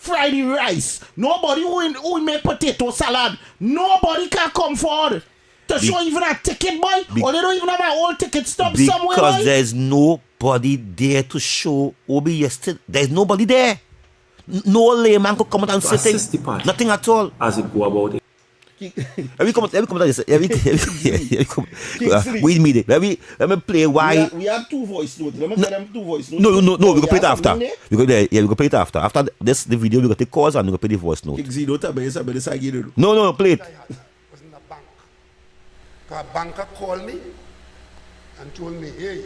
fry the rice. Nobody who make potato salad. Nobody can come forward to show even a ticket, boy. Or they don't even have an old ticket stub somewhere, boy. Because there's nobody there to show Obi yesterday. There's nobody there. No layman could come out and say nothing at all. As it go about it. Let me come to this. Wait a minute. Let me play why. We have 2 voice notes. Let me play them 2 voice notes. No. We can play it after. We can play it after. After this, the video, we got the calls and we can play the voice note. Kingsley, don't tell me this again. No, play it. Was in the bank. A banker called me and told me, hey,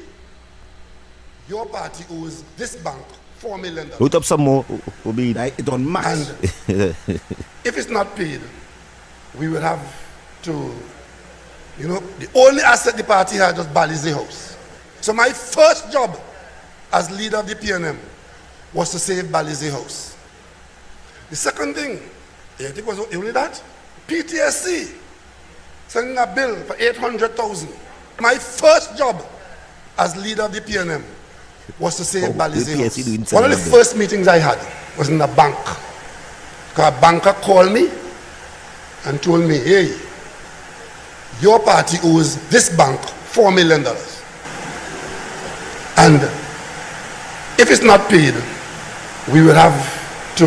your party owes this bank $4 million. Put up some more. Obi. It don't matter. And if it's not paid, we will have to, the only asset the party had was Balize House. So my first job as leader of the PNM was to save Balize House. The second thing, I think was only that, PTSC sending a bill for 800,000. My first job as leader of the PNM was to save Balize House. One of the first meetings I had was in the bank. Because a banker called me and told me, hey, your party owes this bank $4 million. And if it's not paid, we will have to,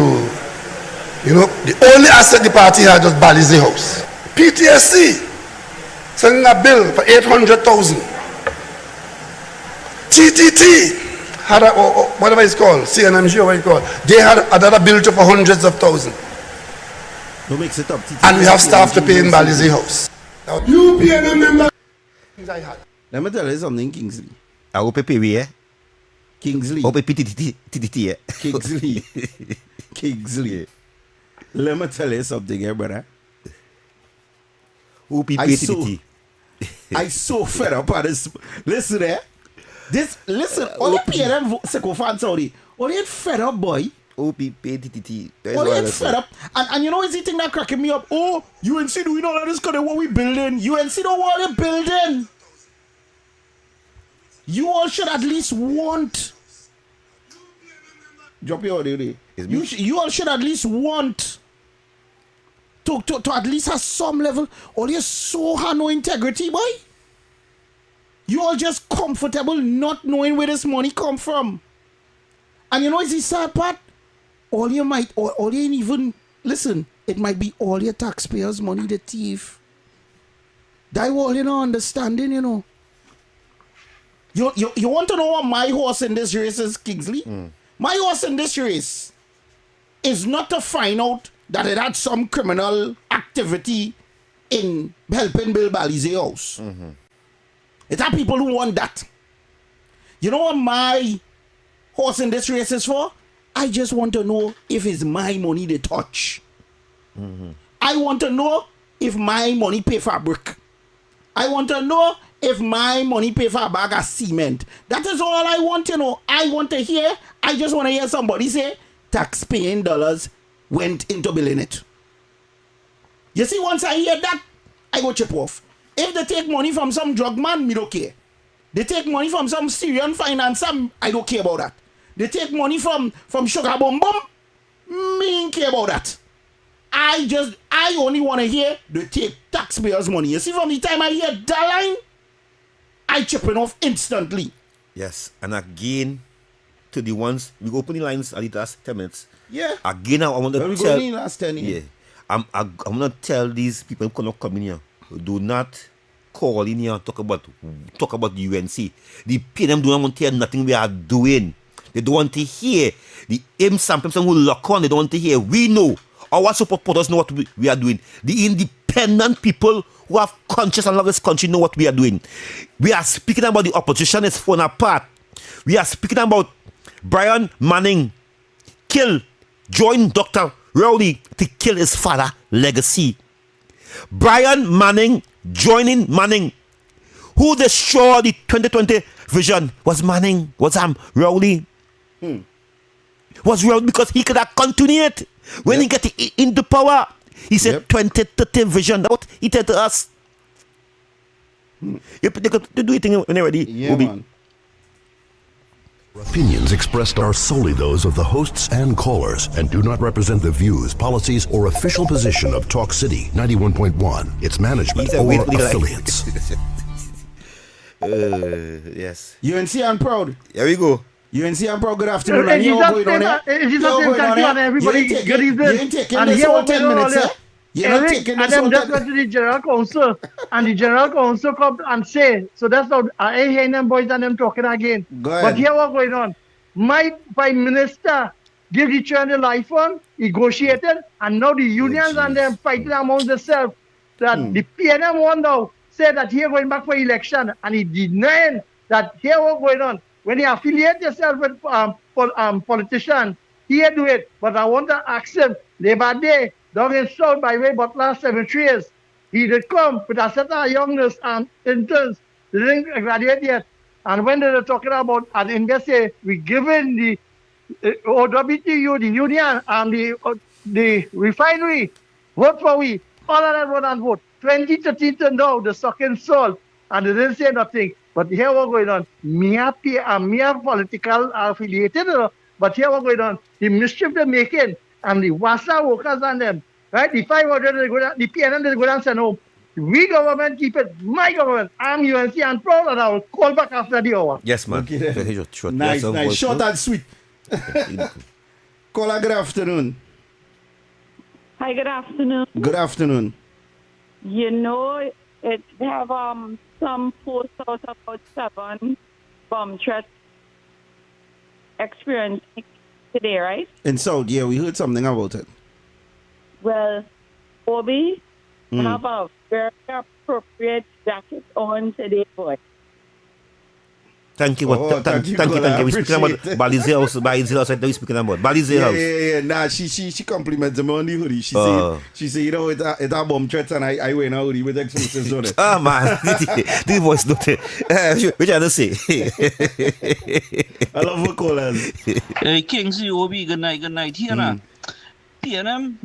the only asset the party had was Balize House. PTSC sending a bill for 800,000. TTT had whatever it's called, CNMG or what it's called, they had another bill for hundreds of thousands. Don't mix it up. And we have staff to pay in Balize House. Now, you PNM member. Let me tell you something, Kingsley. I hope you pay, eh? Kingsley. Hope you PTT, eh? Kingsley. Kingsley. Let me tell you something here, brother. Hope you pay TTT. I so fed up on this. Listen, eh? Listen, all the PNM Seco fans, sorry. Only it fed up, boy. OP pay TTT. Only it fed up. And you know, is the thing that cracking me up? Oh, UNC doing all of this because of what we building. UNC don't want to building. You all should at least want. Drop your audio. You all should at least want to at least have some level. All you so have no integrity, boy. You all just comfortable not knowing where this money come from. And you know it's the sad part? All you ain't even, listen, it might be all your taxpayers' money, the thief. That all you know understanding, you know. You want to know what my horse in this race is, Kingsley? My horse in this race is not to find out that it had some criminal activity in helping build Balize House. It's are people who want that. You know what my horse in this race is for? I just want to know if it's my money they touch. I want to know if my money pay for a brick. I want to know if my money pay for a bag of cement. That is all I want to know. I want to hear. I just want to hear somebody say tax-paying dollars went into building it. You see, once I hear that, I go chip off. If they take money from some drug man, me don't care. They take money from some Syrian financer, I don't care about that. They take money from Sugar Bum Bum, me don't care about that. I only want to hear they take taxpayers' money. You see, from the time I hear that line, I chipping off instantly. Yes, and again, to the ones, we go open the lines at the last 10 minutes. Yeah. Again, I want to we tell. go in last 10 yeah. I'm going to tell these people who cannot come in here, do not call in here and talk about the UNC. The PNM don't want to hear nothing we are doing. They don't want to hear the some people who lock on. They don't want to hear. We know. Our supporters know what we are doing. The independent people who have conscience and love this country know what we are doing. We are speaking about the opposition is falling apart. We are speaking about Brian Manning join Dr. Rowley to kill his father legacy. Brian Manning joining Manning. Who destroyed the 2020 vision was Manning, was Rowley. Was Rowley because he could have continued. When he get into power, he said 2030 vision. That's what he said to us. They could do it when they're ready. Yeah, man. Opinions expressed are solely those of the hosts and callers and do not represent the views, policies, or official position of Talk City 91.1, its management, or affiliates. Yes. UNC and proud. Here we go. UNC and proud. Good afternoon. It is not same country and everybody good evening. You ain't taking And this here whole what we 10 do minutes, earlier. eh? You're not Eric taking and this them whole just 10 went to the general council, and the general council come and say, so that's not, I ain't hearing them boys and them talking again. Go ahead. But here what going on? My Prime Minister give the children the life on, negotiated, and now the unions and them fighting among themselves that the PNM one now said that he going back for election, and he denying that here what going on. When you affiliate yourself with politicians, he do it. But I want to ask him, Labor Day, down in South by way, but last 7 years, he did come with a set of youngsters and interns. They didn't graduate yet. And when they were talking about, and in they say, we given the OWTU, the union, and the refinery, vote for we, all of that vote and vote. 2013 to now, the sucking soul, and they didn't say nothing. But here what's going on? Me a political affiliated, but here what's going on? The mischief they're making, and the WASA workers and them, right? The 500, they go down, the PNM, they go down and send home. We government keep it, my government. I'm UNC and proud, and I will call back after the hour. Yes, man. Okay, then. Very short. Nice, Yes, nice. voice Short note. and sweet. Caller, good afternoon. Hi, good afternoon. Good afternoon. You know, it have some posts out about 7 bomb threats experience today, right? In South, yeah, we heard something about it. Well, Obi have a very appropriate jacket on today, boy. Thank you. Oh, thank you, Thank you. Gola. We're speaking about Appreciate it. Balize House. Balize House. We're speaking about Balize House. Yeah. Nah, she compliments him on the hoodie. She said, you know, it's a bomb threat, and I wear a hoodie with explosives on it. Oh, man. The voice note. Which I don't say. I love her callers. Hey, Kingsley, Obi, good night. Here, now. PNM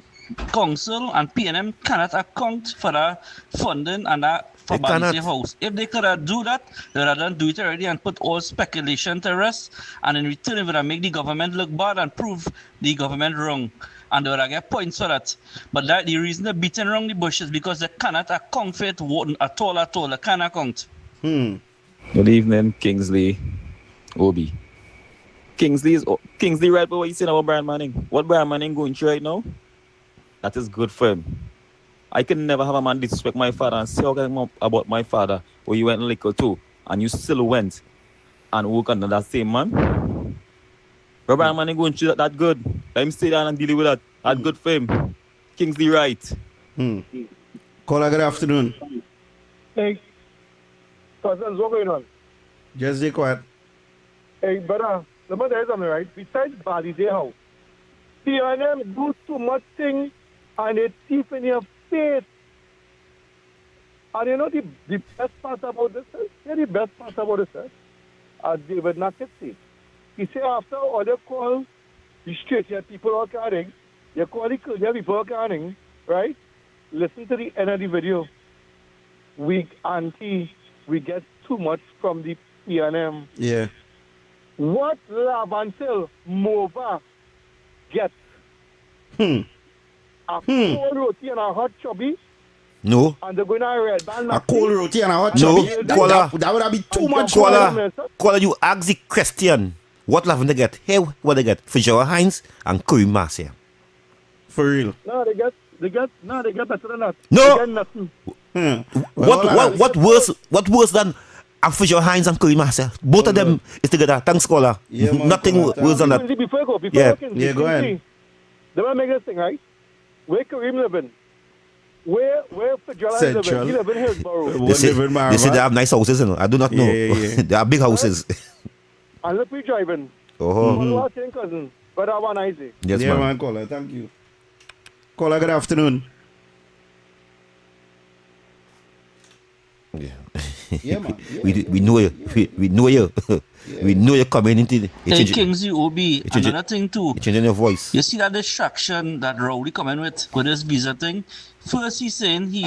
Council and PNM cannot account for the funding and that for They cannot. Balize House. If they could do that, they would have done do it already and put all speculation to rest. And in return, it would have make the government look bad and prove the government wrong. And they would have get points for that. But that the reason they're beating around the bush is because they cannot account for it at all. They cannot account. Good evening, Kingsley, Obi. Kingsley right for what you saying about Brian Manning. What Brian Manning going through right now, that is good for him. I can never have a man disrespect my father and say about my father where you went liquor too and you still went and work under that same man. Brian Manning going through that good. Let him stay down and deal with that. That's good for him. Kingsley right. Caller, good afternoon. Hey, cousins, what's going on? Just stay quiet. Hey, brother, let me tell you something, right? Besides Balize House, PNM do too much thing and they thief in your face. And you know the best part about this is? Yeah, the best part about this is? David Nakit say. He say after all they call the straight people are carrying, you call the people are carrying, right? Listen to the end of the video. We get too much from the PNM. Yeah. What love until MOVA gets? A cold roti and a hot chubby, No. and they're going to red band. A cold roti and a hot No, chubby. Caller. That would have been too much. Caller, you ask the question. What love they get? Hey, what they get? Fajora Hines and Curry Marcia. For real. No, they get better than that. No. They get nothing. What worse than Fajora Hines and Curry Marcia? Both of them is together. Thanks, Caller. Yeah, man, Nothing Caller, worse than that. Before you go, Yeah, go ahead. They want to make this thing, right? Where Kareem living? Where Fajala is Central. living? He live in Hillsborough. They say they have nice houses, you know. I do not know. Yeah. They are big houses. And look, we driving. Oh. One last thing, cousin. But I want Isaac. Yes, Yeah, man. man, caller. Thank you. Caller, good afternoon. Yeah. Yeah, man. Yeah, we know you. We know you. We know your community. Hey, Kingsley, Obi, another thing too. You're changing your voice. You see that distraction that Rowley coming with this visa thing? First he's saying he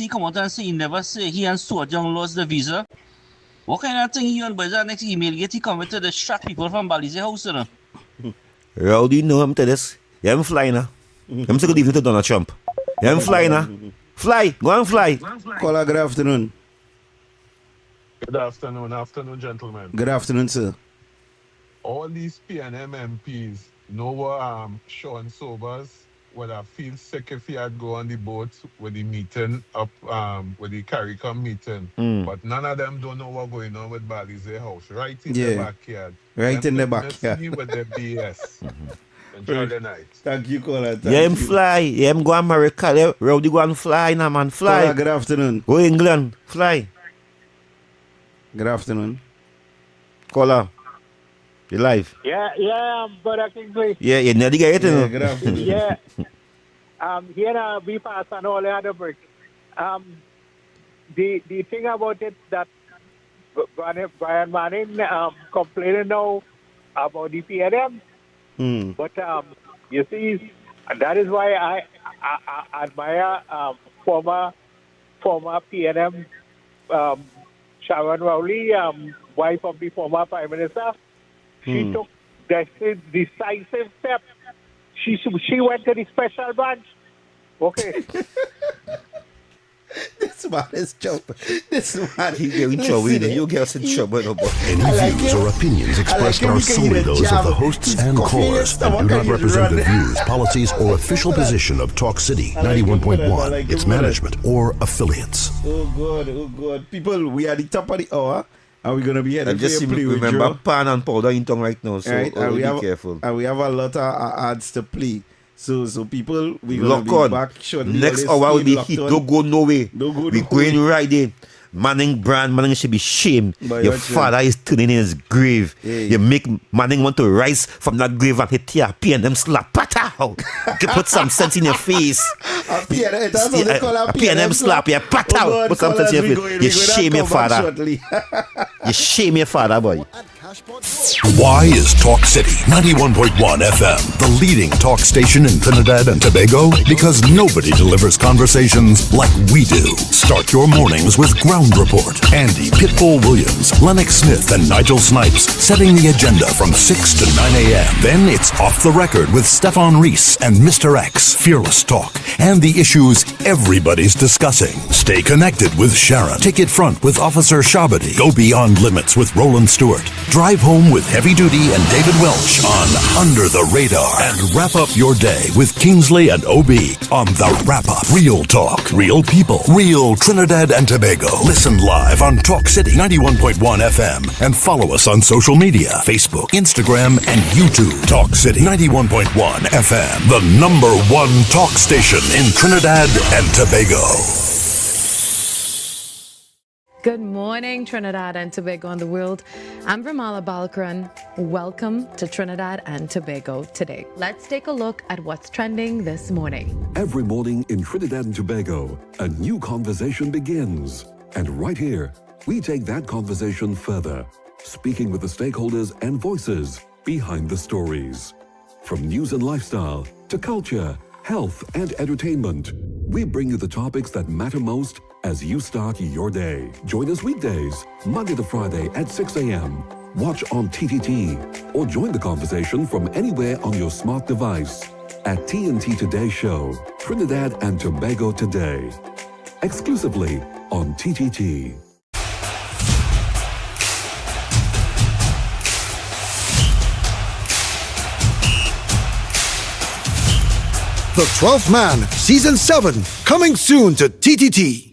come out and say he never say he and Stuart Young lost the visa. What kind of thing he on by that next email get he come to distract people from Balize house, you know? Rowdy, know him to this. Yeah, I'm flying now. I'm still leaving to Donald Trump. Yeah, I'm flying now. Fly, go and fly. Caller, good afternoon. Good afternoon, gentlemen. Good afternoon, sir. All these PNM MPs know what Sean Sobers would have feel sick if he had go on the boat with the meeting up with the CARICOM meeting. But none of them don't know what's going on with Balize House. Right in the backyard. Right in the Miss backyard. me with the BS. Enjoy the night. Thank you, caller. Yeah, him fly. Yeah, him go America. Yeah, Rowdy go and fly now, man. Fly. Caller, good afternoon. Go England. Fly. Good afternoon. Caller. You live? Yeah, Brother Kingsley. Yeah, you nearly get it, you know. Good afternoon. Yeah. Here we pass on all the other bricks. The thing about it that Brian Manning complaining now about the PNM. But you see, that is why I admire former PNM Sharon Rowley, wife of the former Prime Minister. She took decisive steps. She went to the special branch. Okay. This man is trouble. This man, he get in trouble. You get us in trouble. No, Any views or opinions expressed are solely those of the hosts and callers and do not represent the views, policies, or official position of Talk City 91.1, its management, or affiliates. Oh God. People, we are at the top of the hour. And we're going to be heading just for a play with remember Joe. pan and powder in tongue right now, so be careful. And we have a lot of ads to play. So people, we're lock going to be on. back shortly. Next hour will be heat. Don't go nowhere. We're going right in. Manning should be shamed. Your father is turning in his grave. You make Manning want to rise from that grave and hit your PNM slap. Pata! You put some sense in your face. A PNM slap. Yeah, pata! Put some sense in your face. You shame your father. You shame your father, boy. Why is Talk City 91.1 FM the leading talk station in Trinidad and Tobago? Because nobody delivers conversations like we do. Start your mornings with Ground Report. Andy Pitbull Williams, Lennox Smith, and Nigel Snipes setting the agenda from 6 to 9 a.m. Then it's Off the Record with Stefan Reese and Mr. X, Fearless Talk, and the issues everybody's discussing. Stay connected with Sharon. Ticket Front with Officer Shabadi. Go Beyond Limits with Roland Stewart. Drive home with Heavy Duty and David Welch on Under the Radar. And wrap up your day with Kingsley and OB on The Wrap Up. Real talk, real people, real Trinidad and Tobago. Listen live on Talk City 91.1 FM and follow us on social media, Facebook, Instagram, and YouTube. Talk City 91.1 FM, the #1 talk station in Trinidad and Tobago. Good morning, Trinidad and Tobago and the world. I'm Vermala Balkaran. Welcome to Trinidad and Tobago today. Let's take a look at what's trending this morning. Every morning in Trinidad and Tobago, a new conversation begins. And right here, we take that conversation further, speaking with the stakeholders and voices behind the stories. From news and lifestyle to culture, health, and entertainment, we bring you the topics that matter most as you start your day. Join us weekdays, Monday to Friday at 6 a.m. Watch on TTT or join the conversation from anywhere on your smart device at TNT Today Show, Trinidad and Tobago Today, exclusively on TTT. The 12th Man, Season 7, coming soon to TTT.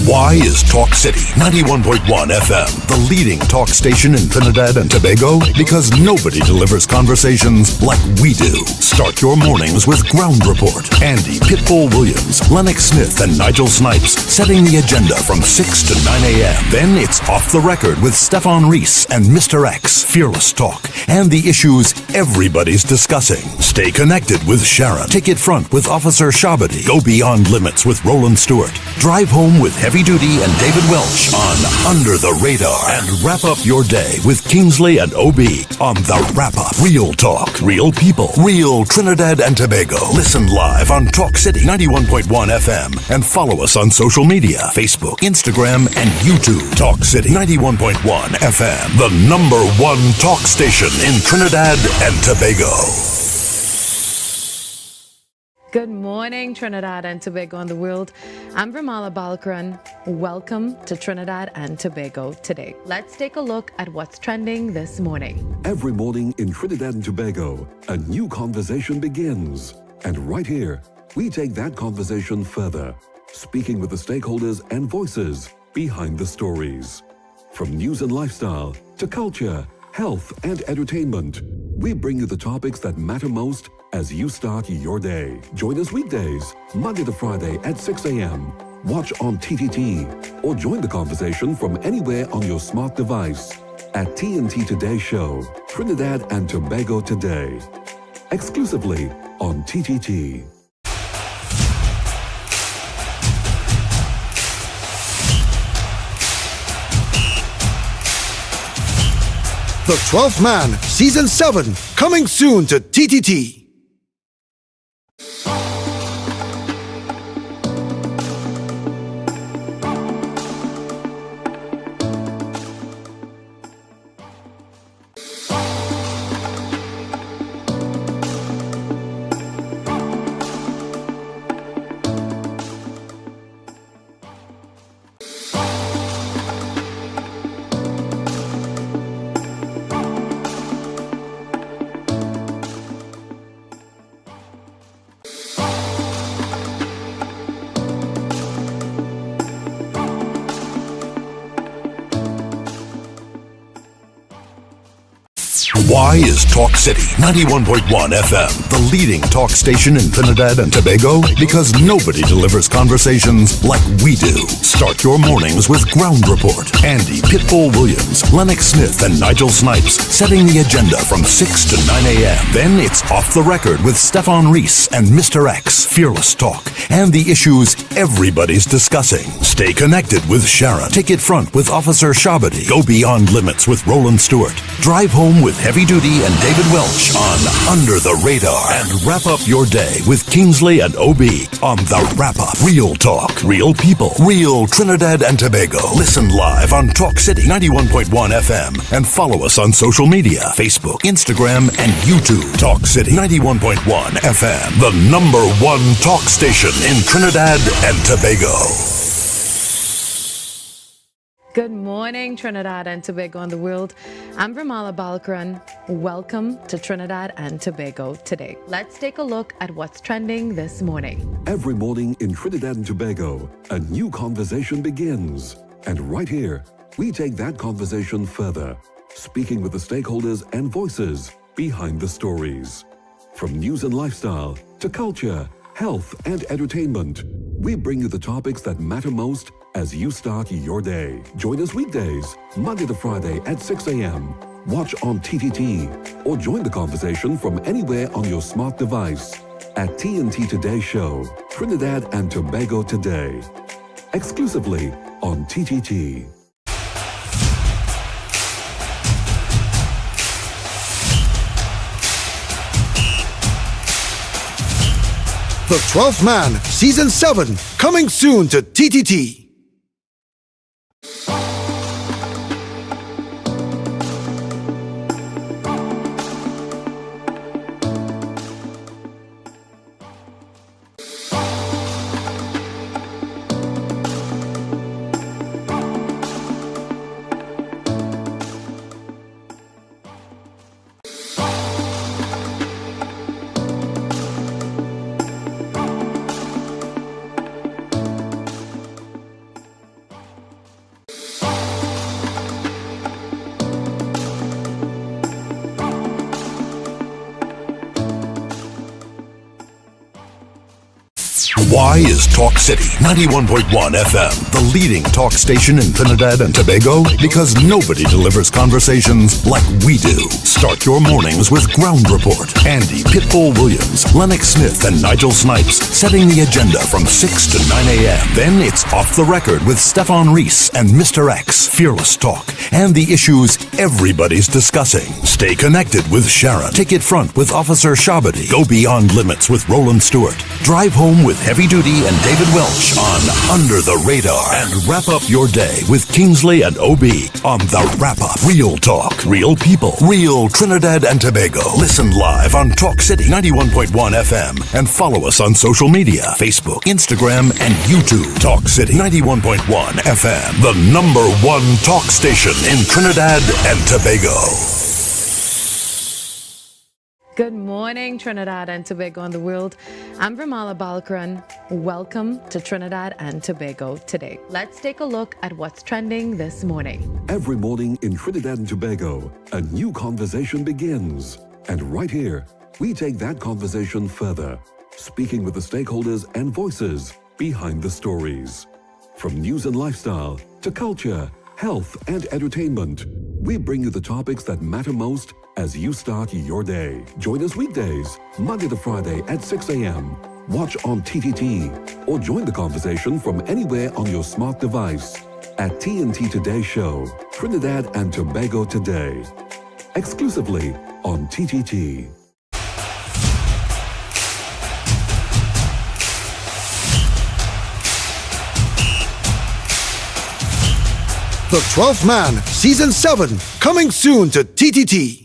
Why is Talk City 91.1 FM the leading talk station in Trinidad and Tobago? Because nobody delivers conversations like we do. Start your mornings with Ground Report. Andy Pitbull Williams, Lennox Smith, and Nigel Snipes setting the agenda from 6 to 9 a.m. Then it's Off the Record with Stefan Reese and Mr. X, Fearless Talk, and the issues everybody's discussing. Stay connected with Sharon. Ticket Front with Officer Shabadi. Go Beyond Limits with Roland Stewart. Drive Home with Heavy Duty and David Welch on Under the Radar. And wrap up your day with Kingsley and OB on The Wrap Up. Real talk, real people, real Trinidad and Tobago. Listen live on Talk City 91.1 FM and follow us on social media, Facebook, Instagram, and YouTube. Talk City 91.1 FM, the #1 talk station in Trinidad and Tobago. Good morning, Trinidad and Tobago and the world. I'm Ramala Balkaran. Welcome to Trinidad and Tobago today. Let's take a look at what's trending this morning. Every morning in Trinidad and Tobago, a new conversation begins. And right here, we take that conversation further, speaking with the stakeholders and voices behind the stories. From news and lifestyle to culture, health, and entertainment, we bring you the topics that matter most as you start your day. Join us weekdays, Monday to Friday at 6 a.m. Watch on TTT or join the conversation from anywhere on your smart device at TNT Today Show, Trinidad and Tobago Today, exclusively on TTT. The 12th Man, Season 7, coming soon to TTT. Why is Talk City 91.1 FM the leading talk station in Trinidad and Tobago? Because nobody delivers conversations like we do. Start your mornings with Ground Report. Andy Pitbull Williams, Lennox Smith, and Nigel Snipes setting the agenda from 6 to 9 a.m. Then it's Off the Record with Stefan Reese and Mr. X, Fearless Talk, and the issues everybody's discussing. Stay connected with Sharon. Ticket Front with Officer Shabadi. Go Beyond Limits with Roland Stewart. Drive Home with Heavy Duty and David Welch on Under the Radar. And wrap up your day with Kingsley and OB on The Wrap Up. Real talk, real people, real Trinidad and Tobago. Listen live on Talk City 91.1 FM and follow us on social media, Facebook, Instagram, and YouTube. Talk City 91.1 FM, the #1 talk station in Trinidad and Tobago. Good morning, Trinidad and Tobago and the world. I'm Ramala Balkaran. Welcome to Trinidad and Tobago today. Let's take a look at what's trending this morning. Every morning in Trinidad and Tobago, a new conversation begins. And right here, we take that conversation further, speaking with the stakeholders and voices behind the stories. From news and lifestyle to culture, health, and entertainment, we bring you the topics that matter most as you start your day. Join us weekdays, Monday to Friday at 6 a.m. Watch on TTT or join the conversation from anywhere on your smart device at TNT Today Show, Trinidad and Tobago Today, exclusively on TTT. The 12th Man, Season 7, coming soon to TTT. Why is Talk City 91.1 FM the leading talk station in Trinidad and Tobago? Because nobody delivers conversations like we do. Start your mornings with Ground Report. Andy Pitbull Williams, Lennox Smith, and Nigel Snipes setting the agenda from 6 to 9 a.m. Then it's Off the Record with Stefan Reese and Mr. X, Fearless Talk, and the issues everybody's discussing. Stay connected with Sharon. Ticket Front with Officer Shabadi. Go Beyond Limits with Roland Stewart. Drive Home with Heavy Duty and David Welch on Under the Radar. And wrap up your day with Kingsley and OB on The Wrap Up. Real talk, real people, real Trinidad and Tobago. Listen live on Talk City 91.1 FM and follow us on social media, Facebook, Instagram, and YouTube. Talk City 91.1 FM, the #1 talk station in Trinidad and Tobago. Good morning, Trinidad and Tobago and the world. I'm Vermala Balkaran. Welcome to Trinidad and Tobago today. Let's take a look at what's trending this morning. Every morning in Trinidad and Tobago, a new conversation begins. And right here, we take that conversation further, speaking with the stakeholders and voices behind the stories. From news and lifestyle to culture, health, and entertainment, we bring you the topics that matter most as you start your day. Join us weekdays, Monday to Friday at 6 a.m. Watch on TTT or join the conversation from anywhere on your smart device at TNT Today Show, Trinidad and Tobago Today, exclusively on TTT. The 12th Man, Season 7, coming soon to TTT.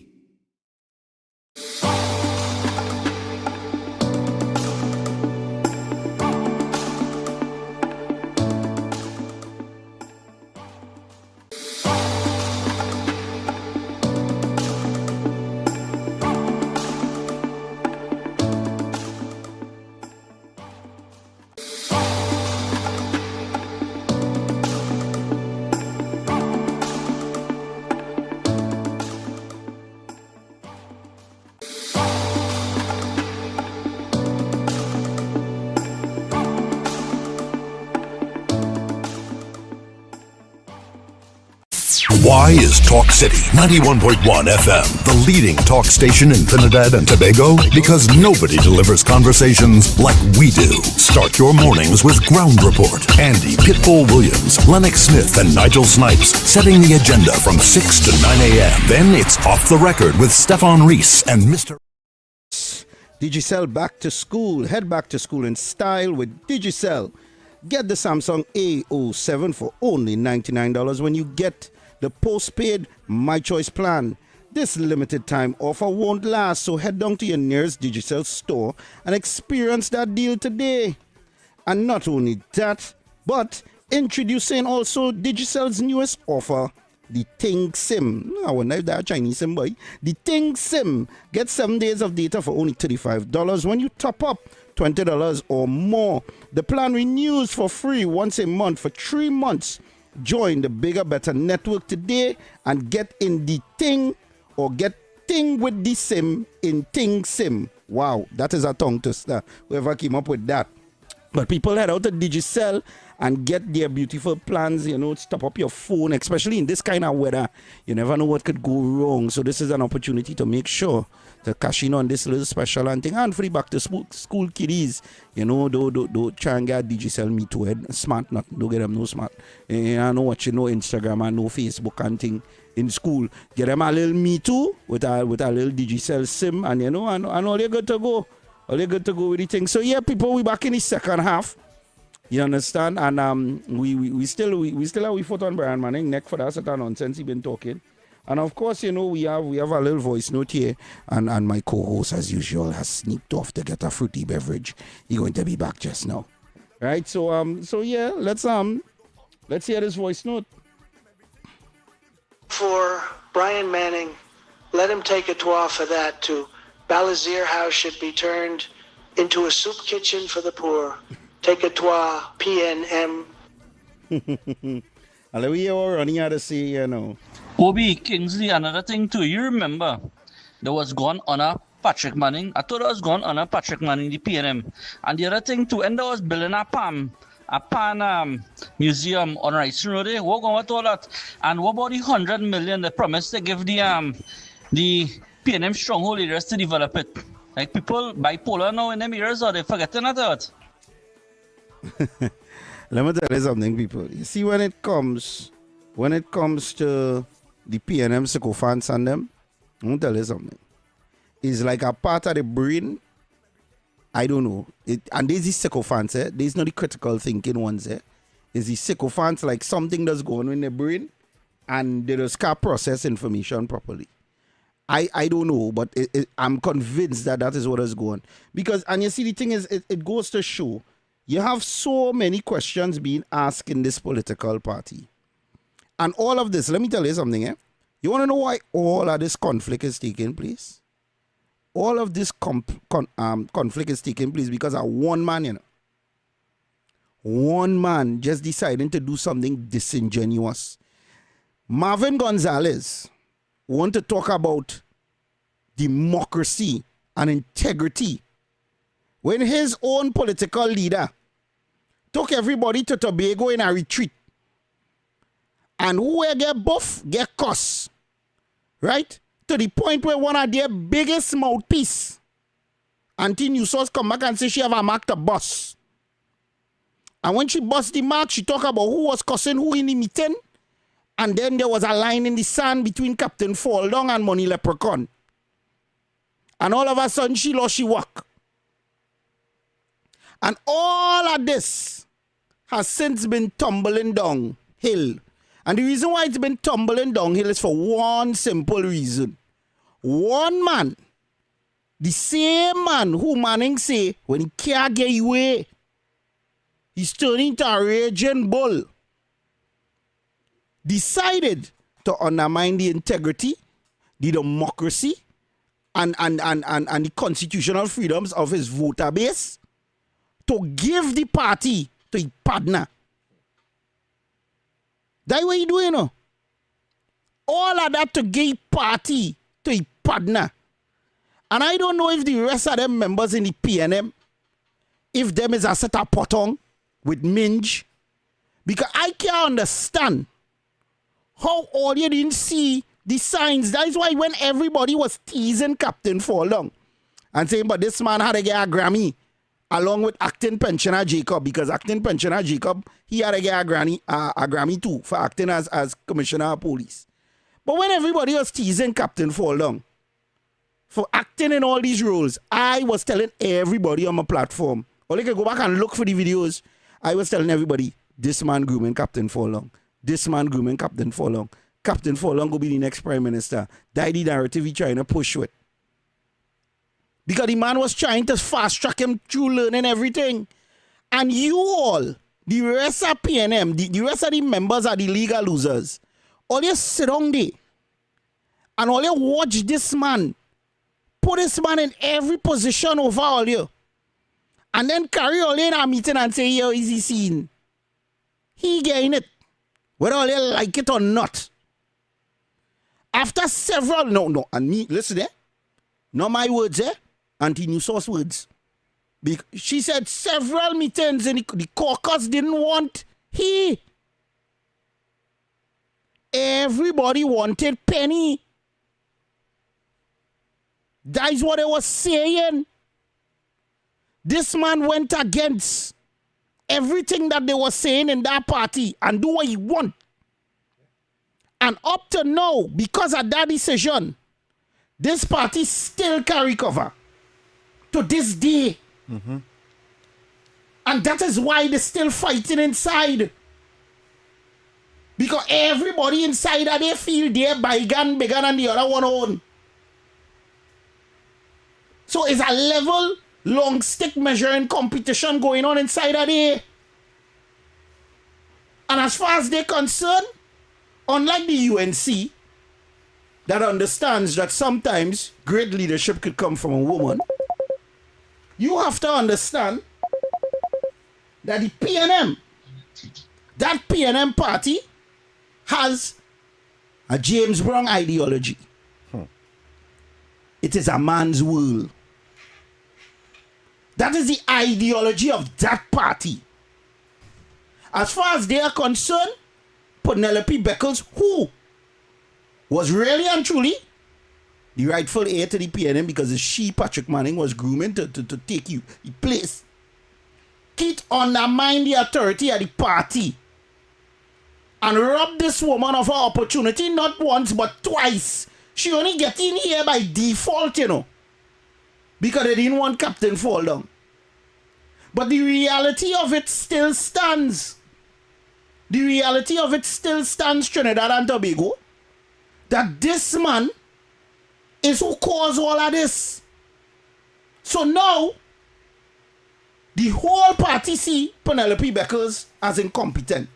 Why is Talk City 91.1 FM the leading talk station in Trinidad and Tobago? Because nobody delivers conversations like we do. Start your mornings with Ground Report. Andy Pitbull Williams, Lennox Smith, and Nigel Snipes setting the agenda from 6 to 9 a.m. Then it's Off the Record with Stefan Reese and Mr. Digicel back to school. Head back to school in style with Digicel. Get the Samsung A07 for only $99 when you get the postpaid My Choice plan. This limited time offer won't last, so head down to your nearest Digicel store and experience that deal today. And not only that, but introducing also Digicel's newest offer, the Ting SIM. I wonder if that's Chinese SIM, boy. The Ting SIM. Get 7 days of data for only $35 when you top up $20 or more. The plan renews for free once a month for 3 months. Join the bigger, better network today and get in the Ting, or get Ting with the SIM in Ting SIM. Wow, that is a tongue twister. Whoever came up with that. But people head out to Digicel and get their beautiful plans, stop up your phone, especially in this kind of weather. You never know what could go wrong. So this is an opportunity to make sure to cash in on this little special and thing. And free back to school kiddies. Don't try and get Digicel Me Too. Smart, not, don't get them no smart. I know watching no Instagram and no Facebook and thing in school. Get them a little Me Too with a little Digicel SIM, and and all you're good to go. All you're good to go with the thing. So yeah, people, we back in the second half. You understand? And we still have we foot on Brian Manning neck for that sort of nonsense he been talking. And of course, we have a little voice note here, and my co-host as usual has sneaked off to get a fruity beverage. He's going to be back just now. Right? So yeah, let's hear this voice note. For Brian Manning, let him take a tour for that too. Balazier House should be turned into a soup kitchen for the poor. Take a tour, PNM. I'll we are running out of say, Obi, Kingsley, another thing too. You remember there was going on a Patrick Manning. I thought I was going to honor Patrick Manning, the PNM. And the other thing too, and I was building a Pan museum on Rice Road. What going with all that? And what about the 100 million they promised to give the PNM stronghold areas to develop it? Like people bipolar now in them areas, or they forgetting that? Let me tell you something, people. You see, when it comes to the PNM sycophants and them, I'm gonna tell you something. It's like a part of the brain. I don't know. And there's the sycophants, there's not the critical thinking ones, It's the sycophants, like something that's going on in the brain, and they just can't process information properly. I don't know, but I'm convinced that is what is going. Because, and you see, the thing is, it goes to show, you have so many questions being asked in this political party. And all of this, let me tell you something, You want to know why all of this conflict is taking place? All of this conflict is taking place because of one man, One man just deciding to do something disingenuous. Marvin Gonzalez want to talk about democracy and integrity when his own political leader took everybody to Tobago in a retreat. And who get buff, get cuss. Right? To the point where one of their biggest mouthpiece, Auntie Newsource, come back and say she have a mark to bust. And when she bust the mark, she talk about who was cussing who in the meeting. And then there was a line in the sand between Captain Falldong and Money Leprechaun. And all of a sudden, she lost she work. And all of this has since been tumbling downhill. And the reason why it's been tumbling downhill is for one simple reason. One man, the same man who Manning say, when he can't get away, he's turning into a raging bull, decided to undermine the integrity, the democracy, and the constitutional freedoms of his voter base to give the party to a partner. That's what he doing, All of that to give party to a partner. And I don't know if the rest of them members in the PNM, if them is a set of potong with Minge, because I can't understand how all you didn't see the signs. That is why when everybody was teasing Captain Falldong and saying, but this man had to get a Grammy along with acting pensioner Jacob, because acting pensioner Jacob, he had to get a Grammy too for acting as commissioner of police. But when everybody was teasing Captain Falldong for acting in all these roles, I was telling everybody on my platform, or they can go back and look for the videos, I was telling everybody, this man grooming Captain Falldong. This man grooming Captain Falldong. Captain Falldong will be the next prime minister. That's the narrative he trying to push with. Because the man was trying to fast track him through learning everything. And you all, the rest of PNM, the rest of the members are the legal losers. All you sit down there and all you watch this man, put this man in every position over all you. And then carry all in a meeting and say, yo, is he seen? He getting it. Whether all you like it or not. After several, and me, listen there. Not my words, Auntie Newsource words. She said several meetings and the caucus didn't want he. Everybody wanted Penny. That is what I was saying. This man went against everything that they were saying in that party and do what he want. And up to now, because of that decision, this party still carry cover to this day. Mm-hmm. And that is why they're still fighting inside. Because everybody inside of they feel they're bygone bigger than the other one own. So it's a level long stick measuring competition going on inside of there. And as far as they're concerned, unlike the UNC, that understands that sometimes great leadership could come from a woman, you have to understand that the PNM, that PNM party has a James Brown ideology. it is a man's world. That is the ideology of that party. As far as they are concerned, Penelope Beckles, who was really and truly the rightful heir to the PNM because it's she, Patrick Manning, was grooming to take you the place. It undermine the authority of the party and rob this woman of her opportunity not once but twice. She only get in here by default, you know, because they didn't want Captain fall down. But the reality of it still stands. The reality of it still stands, Trinidad and Tobago, that this man is who caused all of this. So now, the whole party see Penelope Beckles as incompetent.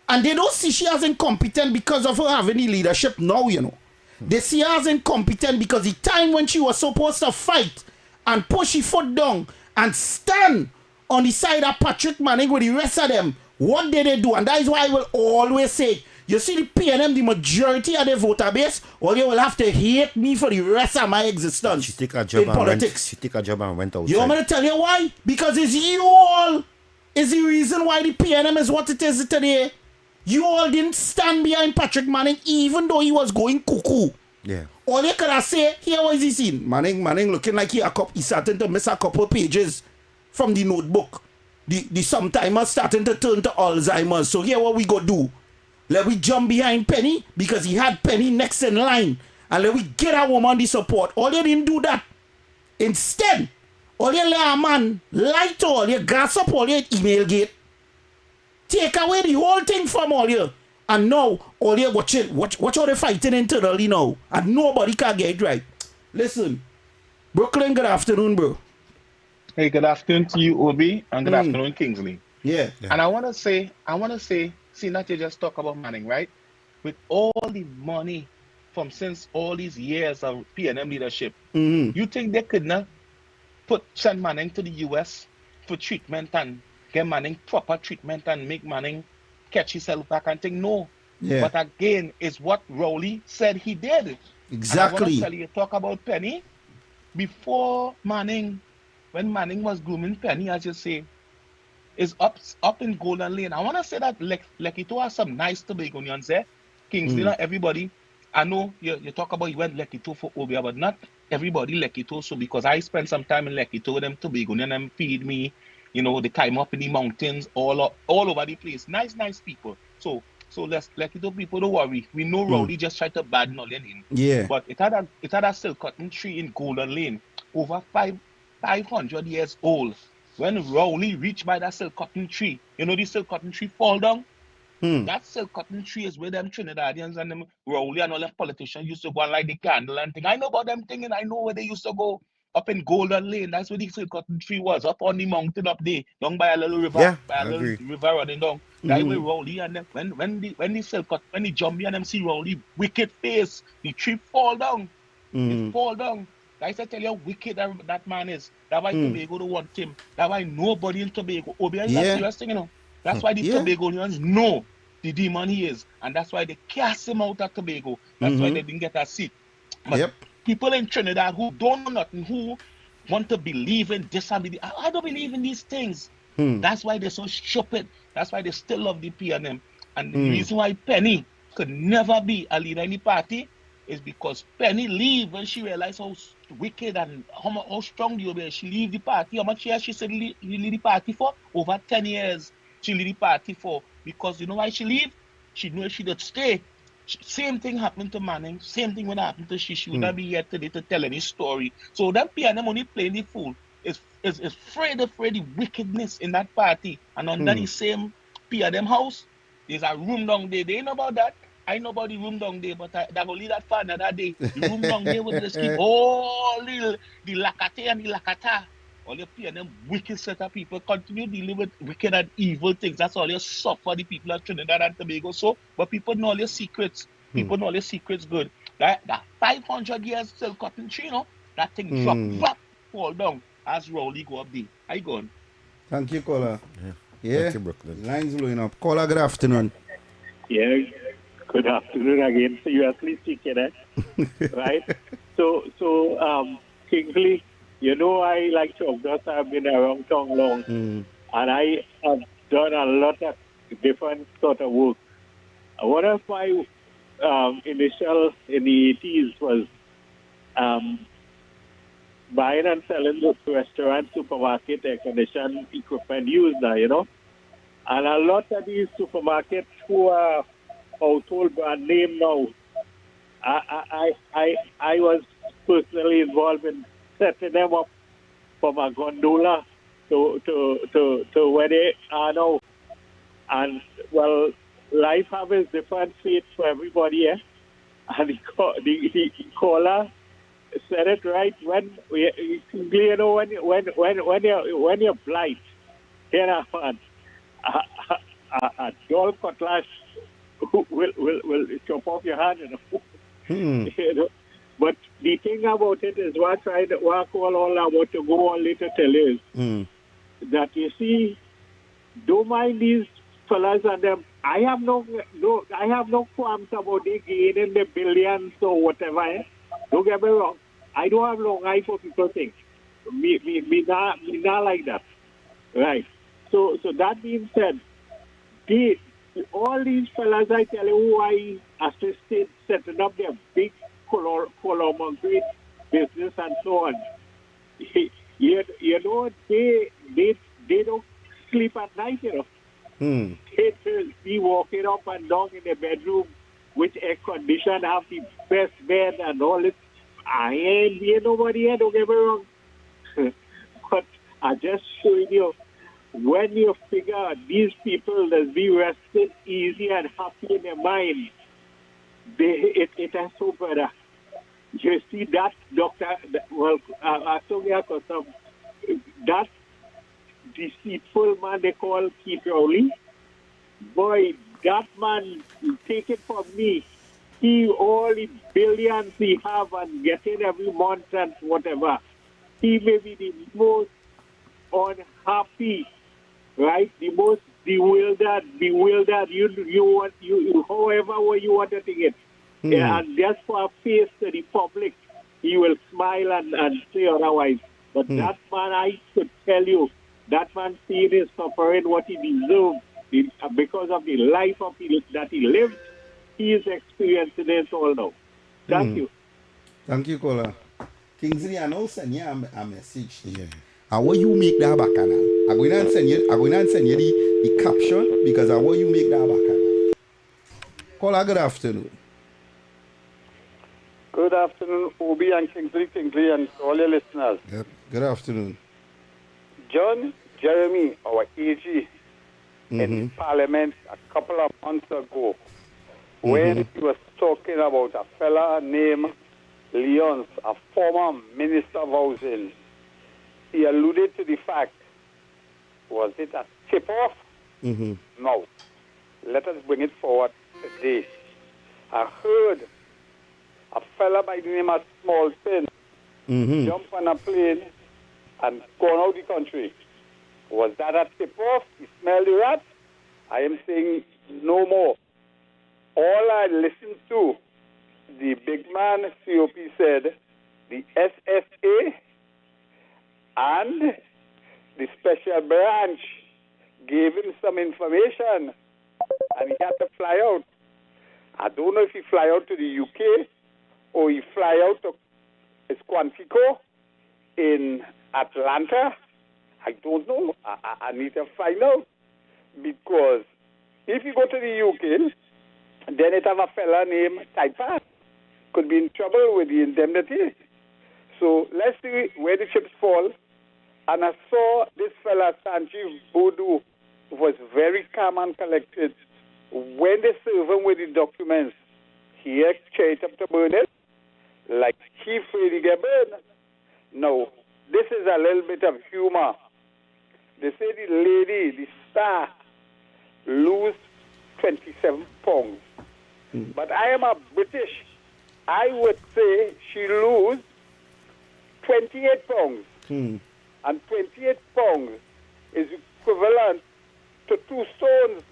And they don't see she as incompetent because of her having the leadership now, you know. They see her as incompetent because the time when she was supposed to fight and push her foot down and stand on the side of Patrick Manning with the rest of them, what did they do? And that is why I will always say, you see the PNM, the majority of the voter base, or you will have to hate me for the rest of my existence. She take a job in politics. She take a job and went outside. You want me to tell you why? Because it's you all is the reason why the PNM is what it is today. You all didn't stand behind Patrick Manning even though he was going cuckoo. Yeah. All you could have said, here was he seen. Manning looking like he starting to miss a couple pages from the notebook. The sometime starting to turn to Alzheimer's. So here what we go do. Let we jump behind Penny because he had Penny next in line. And let we get a woman the support. All you didn't do that. Instead, all you let a man lie to all you, gas up all your email gate. Take away the whole thing from all you. And now, all you watch how they fighting internally now. And nobody can get it right. Listen, Brooklyn, good afternoon, bro. Hey, good afternoon to you, Obi, and good afternoon, Kingsley. Yeah. And I want to say, see, not to just talk about Manning, right? With all the money from since all these years of PNM leadership, you think they could not send Manning to the US for treatment and get Manning proper treatment and make Manning catch himself back and think no. Yeah. But again, it's what Rowley said he did. Exactly. And I want to tell you, talk about Penny. Before Manning, when Manning was grooming Penny, as you say, is up in Golden Lane. I want to say that Lekito has some nice Tobagonians there. Kingsley, not everybody. I know you talk about you went Lekito for Obia, but not everybody Lekito. So because I spent some time in Lekito, them Tobagonian, them feed me, you know, they climb up in the mountains all over the place. Nice people. So let's Lekito people, don't worry. We know Rowley just tried to bad knowledge in. Yeah. But it had a silk cotton tree in Golden Lane, over 500 years old. When Rowley reached by that silk cotton tree, you know the silk cotton tree fall down? That silk cotton tree is where them Trinidadians and them Rowley and all them politicians used to go and light the candle and thing. I know about them thing and I know where they used to go. Up in Golden Lane, that's where the silk cotton tree was, up on the mountain up there, down by a little river, river running down. That way Rowley and them, when the silk cotton, when the jumpy and them see Rowley wicked face, the tree fall down. It fall down. I tell you how wicked that man is. That's why Tobago don't want him. That's why nobody in Tobago. Obia is a serious thing, you know. That's why the Tobagonians know the demon he is. And that's why they cast him out of Tobago. That's why they didn't get a seat. But people in Trinidad who don't know nothing, who want to believe in disability, I don't believe in these things. That's why they're so stupid. That's why they still love the PNM. And the reason why Penny could never be a leader in the party is because Penny leave when she realized how wicked and how strong the OBA. She leave the party. How much years she said leave the party for? Over 10 years she leave the party for. Because you know why she leave? She knew if she did stay. Same thing happened to Manning. Same thing would happen to she would not be here today to tell any story. So that PNM only playing the fool. Is afraid of the wickedness in that party. And under the same PNM house, there's a room down there. They ain't know about that. I know about the room down there, but that will leave that far another day. The room down there will just keep all the Lakate and the Lakata. All the PNM wicked set of people continue dealing with wicked and evil things. That's all you suffer the people of Trinidad and Tobago. So, but people know all your secrets. People know all your secrets good. That 500 years still cotton tree, you know, that thing drop, fall down as Rowley go up there. How you going? Thank you, caller. Yeah. Thank you, Brooklyn. Lines blowing up. Caller, good afternoon. Yeah. Good afternoon again. So you actually speaking, right? Kingsley, you know I like to because I've been around town long, and I have done a lot of different sort of work. One of my initial in the 80s was buying and selling the restaurant, supermarket, air condition equipment used now, you know. And a lot of these supermarkets who are household brand name now, I was personally involved in setting them up from a gondola to where they are now. And well, life has its different fates for everybody, eh? And the caller said it right when you know when you're blind, you know, a dull cutlass will chop off your hand, you know. You know. But the thing about it is what I want to go on later tell you is that you see, don't mind these fellas and them. I have no qualms about they gaining the billions or whatever. Eh? Don't get me wrong. I don't have long eye for people think. Me not like that. Right. So that being said, all these fellas I tell you who I assisted setting up their big conglomerate business and so on. You know, they don't sleep at night, you know. They will be walking up and down in the bedroom with air condition, have the best bed and all this. I ain't being nobody here, don't get me wrong. But I just showing you, when you figure these people that be rested easy and happy in their mind, it is so better. You see that doctor, I told you that deceitful man they call Keith Rowley, boy, that man, take it from me, all the billions he have and getting every month and whatever, he may be the most unhappy, right? The most bewildered, you however way you want to think it. Yeah, and just for a face to the public, he will smile and say otherwise. But that man, I could tell you, that man seeing his suffering what he deserved because of the life that he lived, he is experiencing it all now. Thank you. Thank you, caller. Kingsley, I know send you a message. Yeah. And what you make that bacchanal? I'm going to send you the caption because I want you make that bacchanal. Caller, good afternoon. Good afternoon, Obi and Kingsley, and all your listeners. Good afternoon. John Jeremy, our AG, in Parliament a couple of months ago, when he was talking about a fella named Leons, a former Minister of Housing, he alluded to the fact, was it a tip-off? No. Let us bring it forward today. I heard a fella by the name of Smallton jump on a plane and gone out the country. Was that a tip-off? He smelled the rat? I am saying no more. All I listened to, the big man COP said, the SSA and the special branch gave him some information and he had to fly out. I don't know if he fly out to the UK or he fly out to Quantico in Atlanta. I don't know. I need to find out. Because if you go to the UK, then it have a fella named Taipan. Could be in trouble with the indemnity. So let's see where the chips fall. And I saw this fella, Sanjeev Bodu, was very calm and collected. When they serve him with the documents, he exchanged up to burn it, like he free to get burned. Now, this is a little bit of humor. They say the lady, the star, lose 27 pounds. But I am a British. I would say she lose 28 pounds. And 28 pounds is equivalent to 2 stones.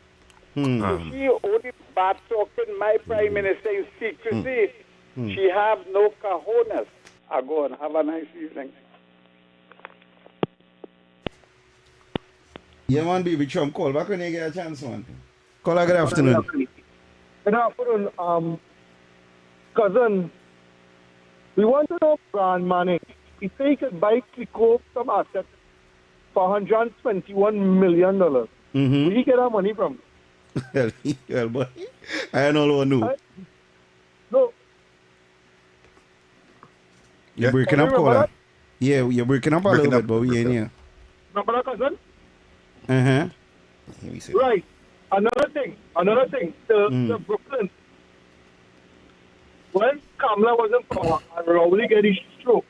So she only bad talking my prime minister in secrecy. She have no cojones. I go and have a nice evening. Yeah, man, baby Trump, call back when you get a chance, man. Call good afternoon. Good afternoon, cousin. We want to know Brian Manning. He said he could buy Clico some assets for $121 million. Mm-hmm. Where he get that money from? Well, boy, I don't know. No. You're breaking up, caller. Yeah, you're breaking up a little bit, but we ain't here. Remember that, cousin? Uh-huh. Right. Another thing. The Brooklyn. When Kamala was in power and Rowley get his stroke.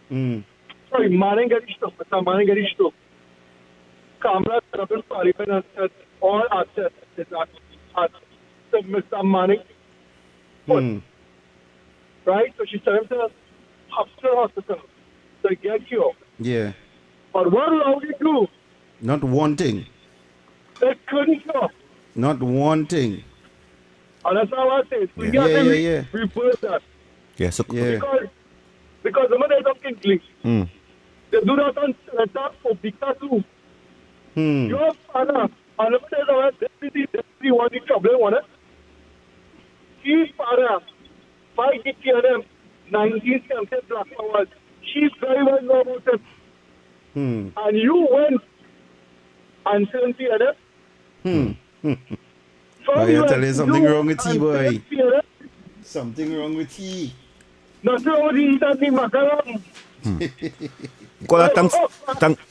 Sorry, Manning get his stroke. Mr. Manning get his stroke. Kamala set up in Parliament and said all assets is at Mr. Manning. Right? So she sent him to hospital to get cured. Yeah. But what Rowley do? Not one thing. They couldn't cure. Not one thing. And that's all I say. We got to reverse that. Yeah, so Because the money is on Kingsley. They do that on that for Victor too. Your father, and the money is deputy one the trouble one. His father, fight the TNM, 1970 Black Powers. She's very well know about it. And you went and sent TNM. I tell you something wrong with you, boy. Something wrong with you. Nothing wrong with you, nothing macaron. Caller,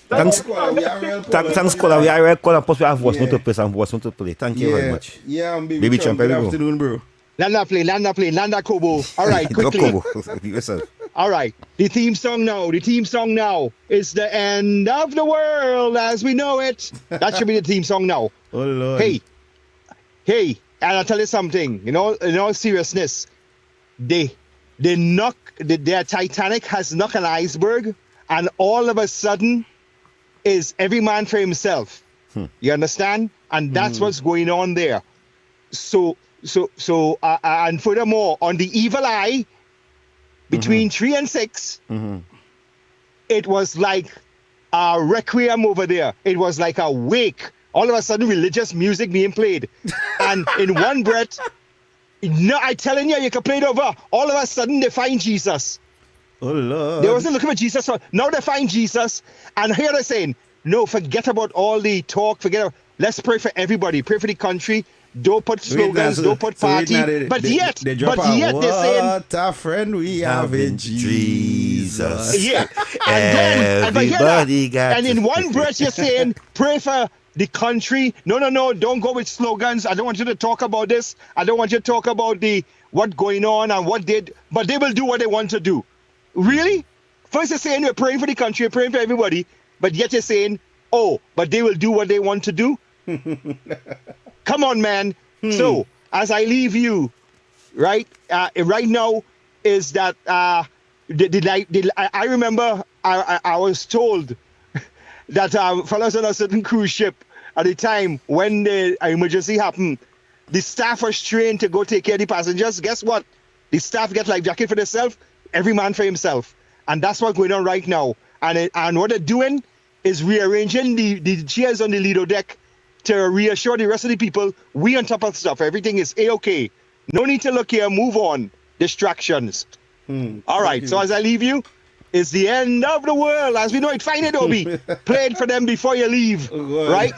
thanks, caller. We are real caller. Plus, we have voice note to play and voice note to play. Thank you very much. Yeah, baby Trump. Good afternoon, bro. Landa Kobo. All right, quickly. All right, the theme song now is the end of the world as we know it. That should be the theme song now. Oh, Lord. Hey, and I'll tell you something, in all seriousness, their Titanic has knocked an iceberg, and all of a sudden is every man for himself. You understand? And that's what's going on there. So, and furthermore, on the evil eye, between 3 and 6, it was like a requiem over there. It was like a wake. All of a sudden, religious music being played. And in one breath, no, I'm telling you, you can play it over. All of a sudden, they find Jesus. Oh, Lord. They wasn't looking for Jesus. Now they find Jesus. And here they're saying, no, forget about all the talk. Let's pray for everybody. Pray for the country. Don't put slogans. Don't put party. But yet they're saying, what a friend we have in Jesus. Yeah. And in one breath, you're saying, pray for the country. No, don't go with slogans. I don't want you to talk about this. I don't want you to talk about what going on and but they will do what they want to do. Really? First you're saying we're praying for the country, we're praying for everybody, but yet you're saying, but they will do what they want to do? Come on, man. So, as I leave you, right now is that I remember I was told that fellas on a certain cruise ship at the time when the emergency happened, the staff was trained to go take care of the passengers. Guess what? The staff get life jacket for themselves, every man for himself. And that's what's going on right now. And what they're doing is rearranging the chairs on the Lido deck to reassure the rest of the people we on top of stuff. Everything is A-okay. No need to look here. Move on. Distractions. All right. So as I leave you, it's the end of the world as we know it. Find it, Obi. Play it for them before you leave. Right?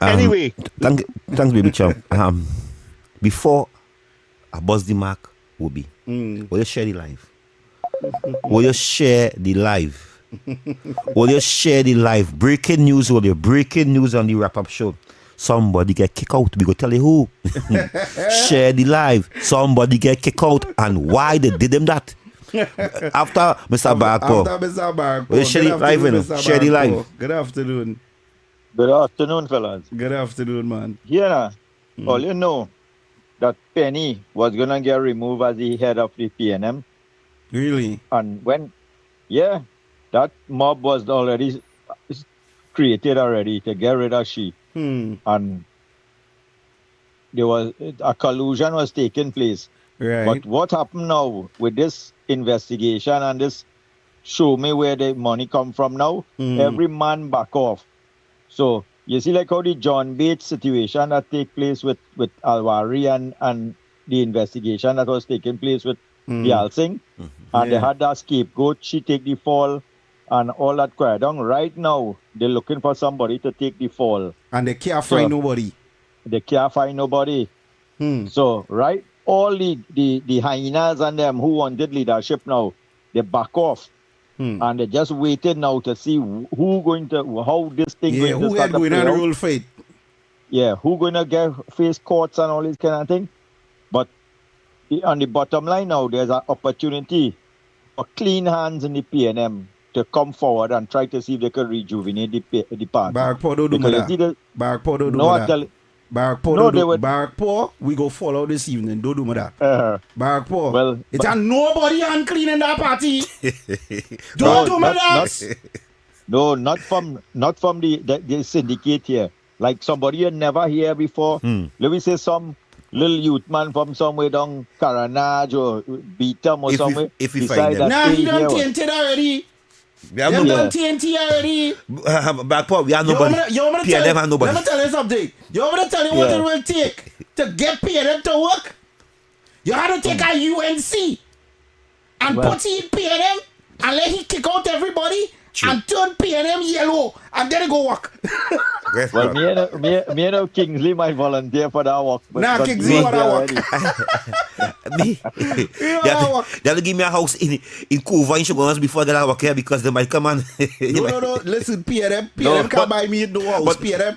Anyway. Thanks, baby Chump. Before I buzz the mark, Obi, will you share the live? Will you share the live? Will you share the live? Breaking news, will you? Breaking news on the wrap-up show. Somebody get kicked out. We go tell you who. Share the live. Somebody get kicked out and why they did them that. After Mr. Barco. Will you share the live? Share the live. Good afternoon. Good afternoon, fellas. Good afternoon, man. Yeah. All you know that Penny was gonna get removed as the head of the PNM. Really? And that mob was already created already to get rid of she. And there was a collusion was taking place. Right. But what happened now with this investigation and this show me where the money come from now, every man back off. So you see like how the John Bates situation that take place with Alwari and the investigation that was taking place with the Alsing, and they had that scapegoat, she take the fall and all that quiet down. Right now, they're looking for somebody to take the fall. And they can't find nobody. They can't find nobody. So, right, all the hyenas and them who wanted leadership now, they back off. And they just waiting now to see how this thing going to start to going play on the out. rule fight. Yeah, who going to face courts and all this kind of thing. But on the bottom line now, there's an opportunity for clean hands in the PNM to come forward and try to see if they can rejuvenate the party. Barakpo, we go follow this evening. Don't do that. Barakpo. Well, it's a nobody unclean in that party. Don't do that. No, not from the syndicate here. Like somebody you never hear before. Let me say some little youth man from somewhere down Karanaj or Beatam or somewhere. If we find them. Nah, he done tainted already. Them done TNT already. Backport, we have nobody. PNM have nobody. Let me tell you something. You want me to tell you what it will take to get PNM to work? You have to take a UNC and put it in PNM and let him kick out everybody and turn PNM yellow and then go work. Well, me and Kingsley might volunteer for that work. Nah, Kingsley want to work. They'll give me a house in Cuba in Sugarlands before I get out work here because they might come and... No. Listen, PNM can't buy me no house. But PNM,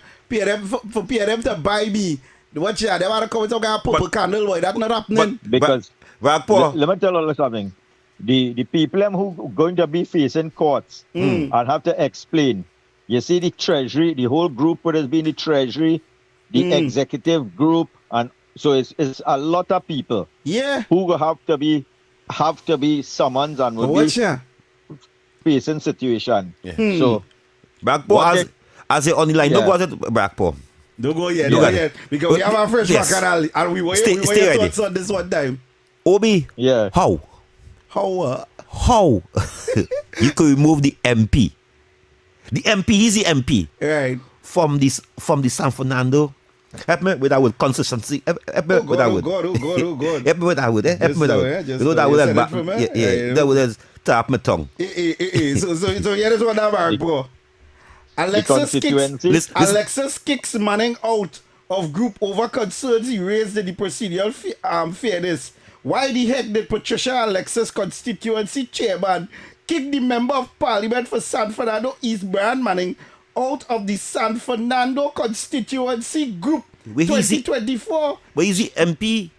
for PNM to buy me, watch that, they want to come with some kind of purple candle, boy. That's not happening. Because, let me tell you something. The people who going to be facing courts and have to explain. You see the treasury, the whole group would have been the treasury, the executive group, and so it's a lot of people. Who have to be summoned and will be facing situation. So Backpo as a on the line, don't go out to Backpo. Don't go yet, because we have our first back and we were your thoughts on this one time. Obi, how you could remove the MP? The MP, he's the MP. Right. From the San Fernando. Help me with that word, consistency. Help me with that word. Help me with that word. Help me with that word. You know that word. Yeah. That word is tap my tongue. So here is what I'm bro. Alexis kicks Manning out of group over concerns he raised in the procedural fairness. Why the heck did Patricia Alexis constituency chairman kick the member of parliament for San Fernando East Brian Manning out of the San Fernando constituency group 2024? Where is the MP?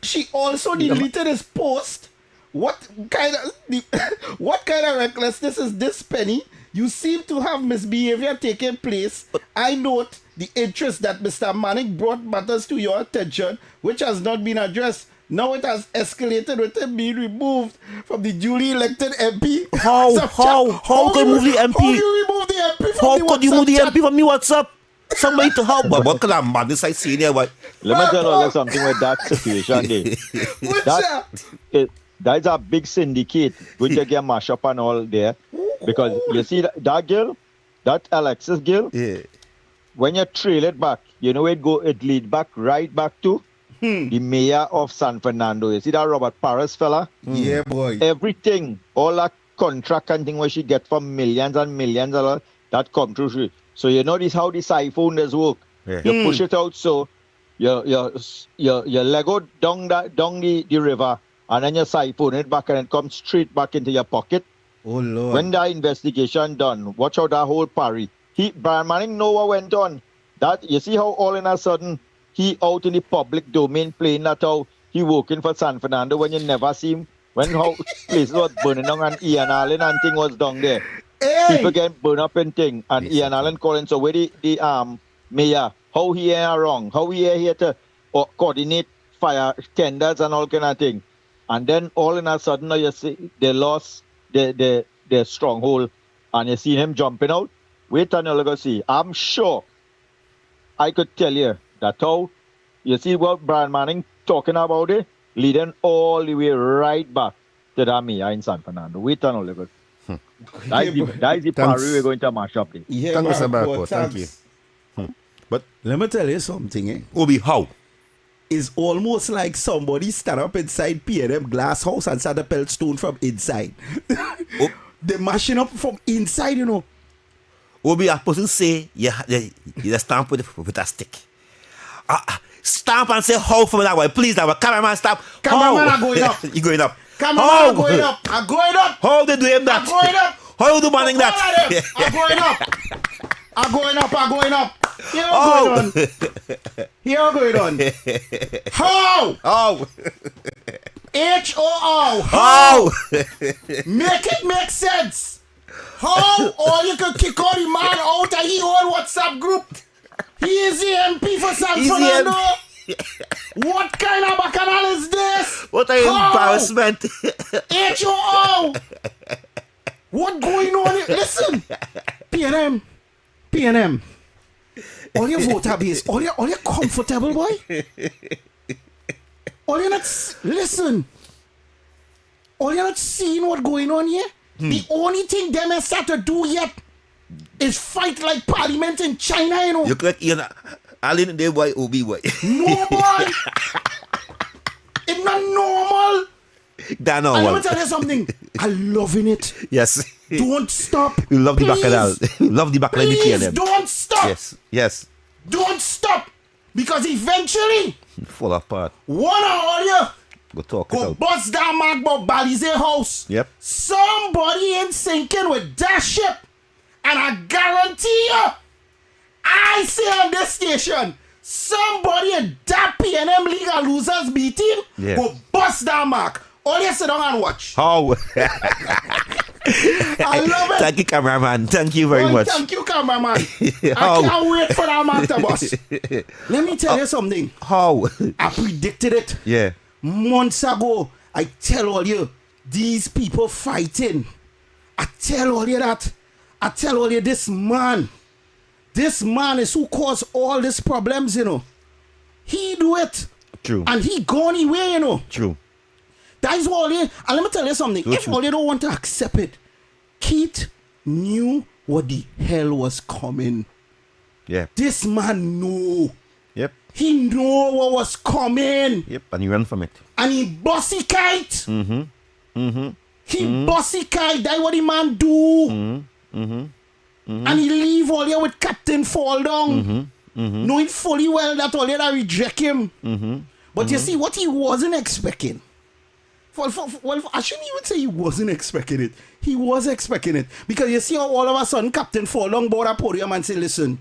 She also deleted his post. What kind of recklessness is this, Penny? You seem to have misbehavior taking place. I note the interest that Mr. Manning brought matters to your attention, which has not been addressed. Now it has escalated with him being removed from the duly elected MP. How could you remove the MP? How you remove the MP from how the could you remove the MP from me WhatsApp? Somebody to help. But what kind of madness I see there? What? Let me tell you something with that situation there. That's a big syndicate going to get mashed up and all there. Because you see that girl, that Alexis girl, when you trail it back, you know it lead back right back to the mayor of San Fernando. You see that Robert Paris fella? Yeah, boy. Everything, all that contract and thing where she get from millions and millions of dollars, that come through. So you know this how this iPhone does work. Yeah. You push it out so you Lego down the river and then you siphon it back and it comes straight back into your pocket. Oh Lord. When that investigation done, watch out that whole party. Brian Manning know what went on. That you see how all in a sudden he out in the public domain playing that how he working for San Fernando when you never see him. When how places was burning down and Ian Allen and thing was down there. People get burned up and thing. And Ian Allen calling, so where the mayor, how he are wrong, how he are here to coordinate fire tenders and all kind of thing. And then all in a sudden you see they lost their stronghold and you see him jumping out. Wait until you go see. I'm sure I could tell you that how you see what Brian Manning talking about it, leading all the way right back to that mayor in San Fernando. Wait on a little. That is the party we're going to mash up. Yeah, Thank you, Mr. Marco, Barco. Thank you. thanks. But let me tell you something, eh? Obi, how? It's almost like somebody stand up inside P&M glass house and start to pelt stone from inside. They're mashing up from inside, you know. Obi, a person say, you stamp with a stick. Stamp and say how from that way. Please, that way. Cameraman, stop. Cameraman are going up. You going up. Cameraman are going up. I'm going up. How they do him that? I'm going up. How you do manning that? I'm going up. I'm going up. I'm going up. Here going on. How? How? H-O-O. How? Make it make sense. How? Or you can kick all the man out of his own WhatsApp group. He is the MP for San Fernando. What kind of bacchanal is this? What an embarrassment. H-O-O. What going on here? Listen. PNM. All your voter base. All you comfortable, boy. All you not listen. All you not seeing what going on here. The only thing them has start to do yet is fight like parliament in China, you know. You like Alin de boy Obi boy. No boy. It's not normal. That no. Let me tell you something. I'm loving it. Yes. Don't stop. You love Please. the bacchanal. You love the bacchanal in the Please KLM. don't stop. Yes. Don't stop. Because eventually, Fall apart. one of all you Go talk it go out. bust down Magbo Balize house. Yep. Somebody ain't sinking with that ship. And I guarantee you, I say on this station, somebody in that PNM League of Losers B team go bust down Mark. All you sit down and watch. How? I love it. Thank you, cameraman. Thank you very much. Thank you, cameraman. I can't wait for that man to bust. Let me tell you something. How? I predicted it. Yeah. Months ago, I tell all you, these people fighting. I tell all you that. I tell all you, this man is who caused all these problems, you know. He do it. True. And he gone away, you know. True. That is all you. And let me tell you something. If all you don't want to accept it, Keith knew what the hell was coming. Yeah. This man knew. Yep. He knew what was coming. Yep. And he ran from it. And he bossy kite. He bossy kite. That's what the man do. And he leave all here with Captain Fall Down. Knowing fully well that all here reject him. But you see what he wasn't expecting. Well, I shouldn't even say he wasn't expecting it. He was expecting it. Because you see how all of a sudden Captain Fall Down board a podium and say, listen,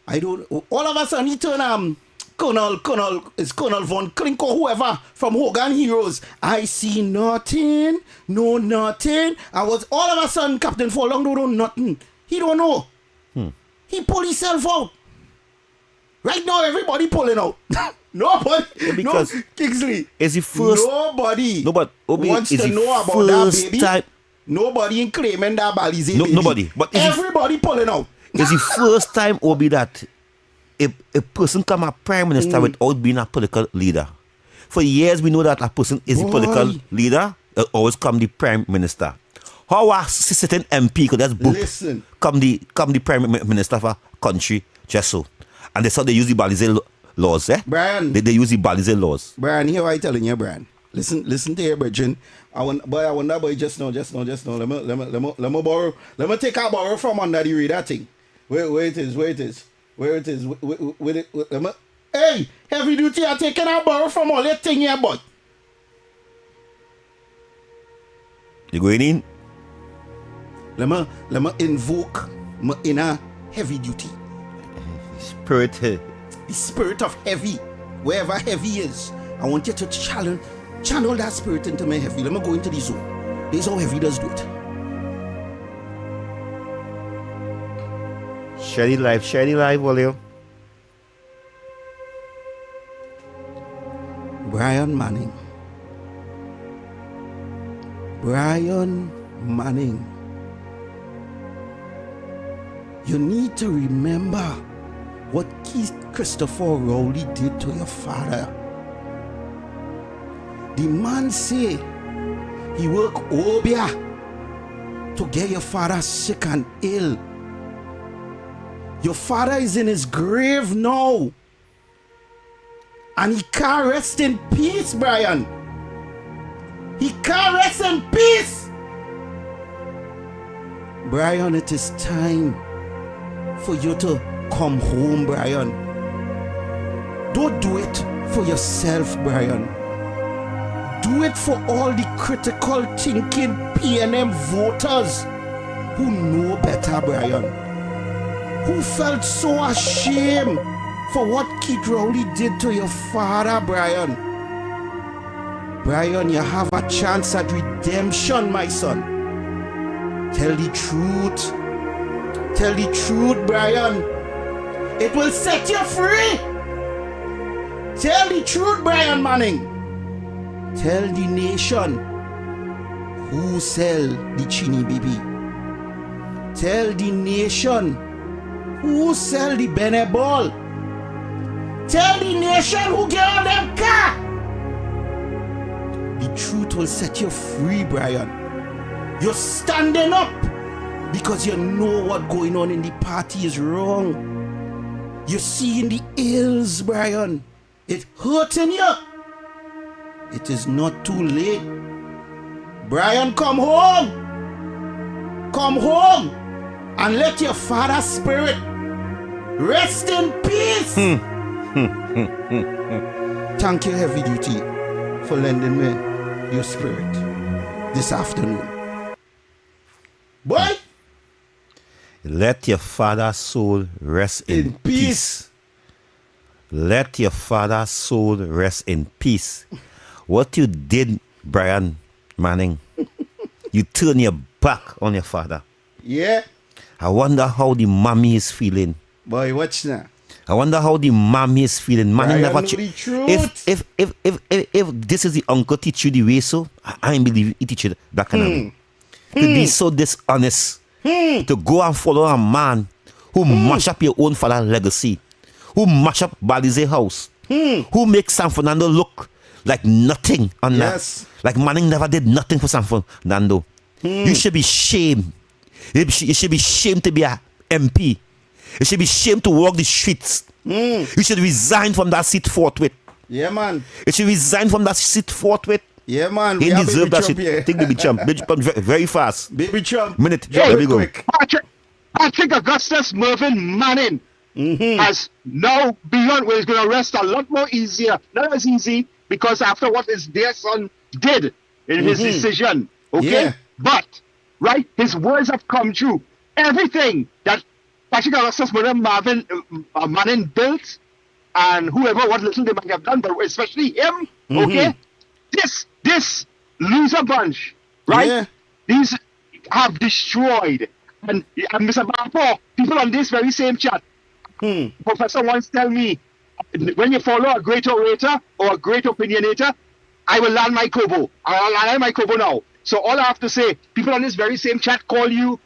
I don't... All of a sudden he turn Colonel Von Klink or whoever from Hogan Heroes. I see nothing. No nothing. All of a sudden Captain Fall Down don't know nothing. He don't know. He pull himself out. Right now everybody pulling out. Nobody. Because Kingsley. Is the first. Nobody Obi, wants to know about that baby. Nobody in claiming that Balize baby. Nobody. But everybody pulling out. It's the first time, Obi, that a person come a prime minister without being a political leader. For years, we know that a person is a political leader. Always come the prime minister. How a sitting MP could just book come the prime minister of a country just so. And that's how they use the Balize laws, eh? Brian. They use the Balize laws. Brian, here I telling you, Brian. Listen to your Virgin. I wonder, boy, just now. Let me borrow. Let me take a borrow from under the radar thing. Where it is. Hey, heavy duty, I taking a borrow from all that thing here, boy. You going in? Let me invoke my inner heavy duty. Spirit. The spirit of heavy, wherever heavy is. I want you to channel that spirit into my heavy. Let me go into the zone. This is how heavy does do it. Share the live, will you? Brian Manning. You need to remember what Keith Christopher Rowley did to your father. The man say He work obia to get your father sick and ill. Your father is in his grave now. And he can't rest in peace, Brian. He can't rest in peace. Brian, it is time for you to come home, Brian. Don't do it for yourself, Brian. Do it for all the critical thinking PNM voters who know better, Brian. Who felt so ashamed for what Keith Rowley did to your father, Brian. Brian, you have a chance at redemption, my son. Tell the truth. Tell the truth, Brian. It will set you free. Tell the truth, Brian Manning. Tell the nation who sell the Chini baby. Tell the nation who sell the Bene Ball. Tell the nation who get all them car. The truth will set you free, Brian. You're standing up because you know what going on in the party is wrong. You're seeing the ills, Brian. It's hurting you. It is not too late. Brian, come home. Come home and let your father's spirit rest in peace. Thank you, Heavy Duty, for lending me your spirit this afternoon. Boy, let your father's soul rest in peace. Let your father's soul rest in peace. What you did, Brian Manning, you turn your back on your father. Yeah. I wonder how the mommy is feeling. Boy, watch now. I wonder how the mommy is feeling. Manning Brian never know the truth. If this is the uncle teach you the way, so I believe he teach you that kind of way. To be so dishonest, to go and follow a man who mash up your own father's legacy, who mash up Balize house, who makes San Fernando look like nothing on that. Like Manning never did nothing for San Fernando. You should be shamed. You should be shamed to be a MP. You should be shamed to walk the streets. You should resign from that seat forthwith. Yeah, man. You should resign from that seat forthwith. Yeah, man. He deserve that shit. Take Baby Trump. Baby Trump very fast. Baby Trump. Minute. There we go. Patrick Augustus Mervyn Manning has now beyond where he's going to rest a lot more easier. Not as easy because after what his dear son did in his decision. Okay? Yeah. But, right, his words have come true. Everything that Patrick Augustus Mervyn Manning built and whoever, what little they might have done, but especially him, okay? This loser bunch, right? Yeah. These have destroyed. And Mr. Bapo, people on this very same chat, Professor once tell me, when you follow a great orator or a great opinionator, I will land my kobo. I'll land my kobo now. So all I have to say, people on this very same chat call you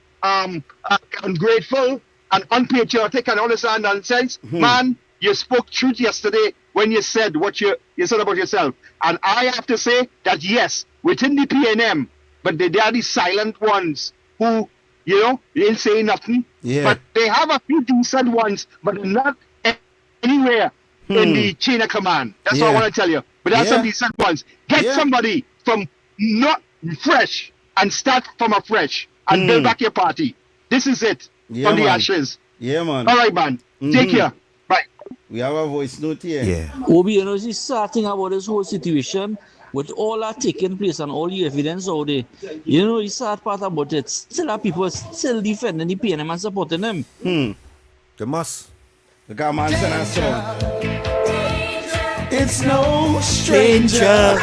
ungrateful and unpatriotic and all this nonsense. Man, you spoke truth yesterday when you said what you said about yourself. And I have to say that yes, within the PNM, but they are the silent ones who, you know, they ain't saying nothing. Yeah. But they have a few decent ones, but not anywhere in the chain of command. That's what I want to tell you. But there are some decent ones. Get somebody from not fresh and start from afresh and build back your party. This is it from the ashes. Yeah, man. All right, man. Take care. Bye. We have a voice note here. Yeah. Obi, you know, the sad thing about this whole situation, with all that taking place and all the evidence out there, you know, the sad part about it, still have people still defending the PNM and supporting them. They must. The guy man sent a song. It's no stranger.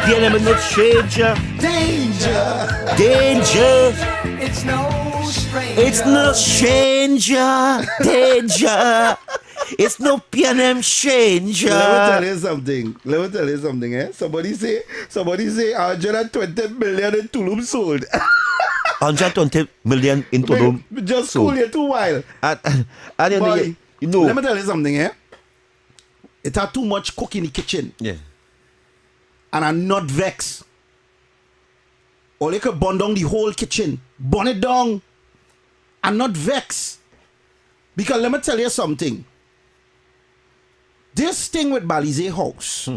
PNM is no stranger. Danger. Danger. It's no stranger. It's no stranger. Danger. It's no PNM stranger. Let me tell you something. Eh? Somebody say 120 million in Tulum sold. 120 million in Tulum. Just cool you too while. And you know. Let me tell you something. Eh? It had too much cook in the kitchen. Yeah. And I'm not vexed. or they could burn down the whole kitchen. Burn it down and not vex. Because let me tell you something. This thing with Balize House,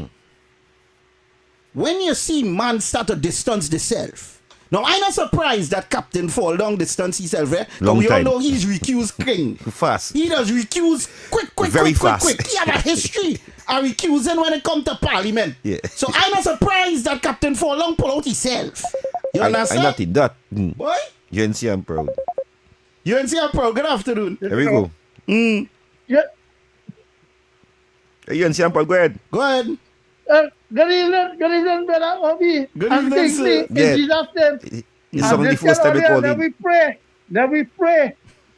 when you see man start to distance themselves, now I'm not surprised that Captain fall down distance himself, eh? But we all know he's recused king. Fast. He does recuse quick. He have a history of recusing when it come to parliament. Yeah. So I'm not surprised that Captain fall down pull out himself. You understand? I not did that. Boy? UNC, I'm proud. UNC, I'm proud. Good afternoon. There we go. Yeah. UNC, I'm proud. Go ahead. Go ahead. Good evening, brother Obi. Good I'm evening, Kingsley, sir. in Jesus' name. It's somebody first time Then calling. we pray.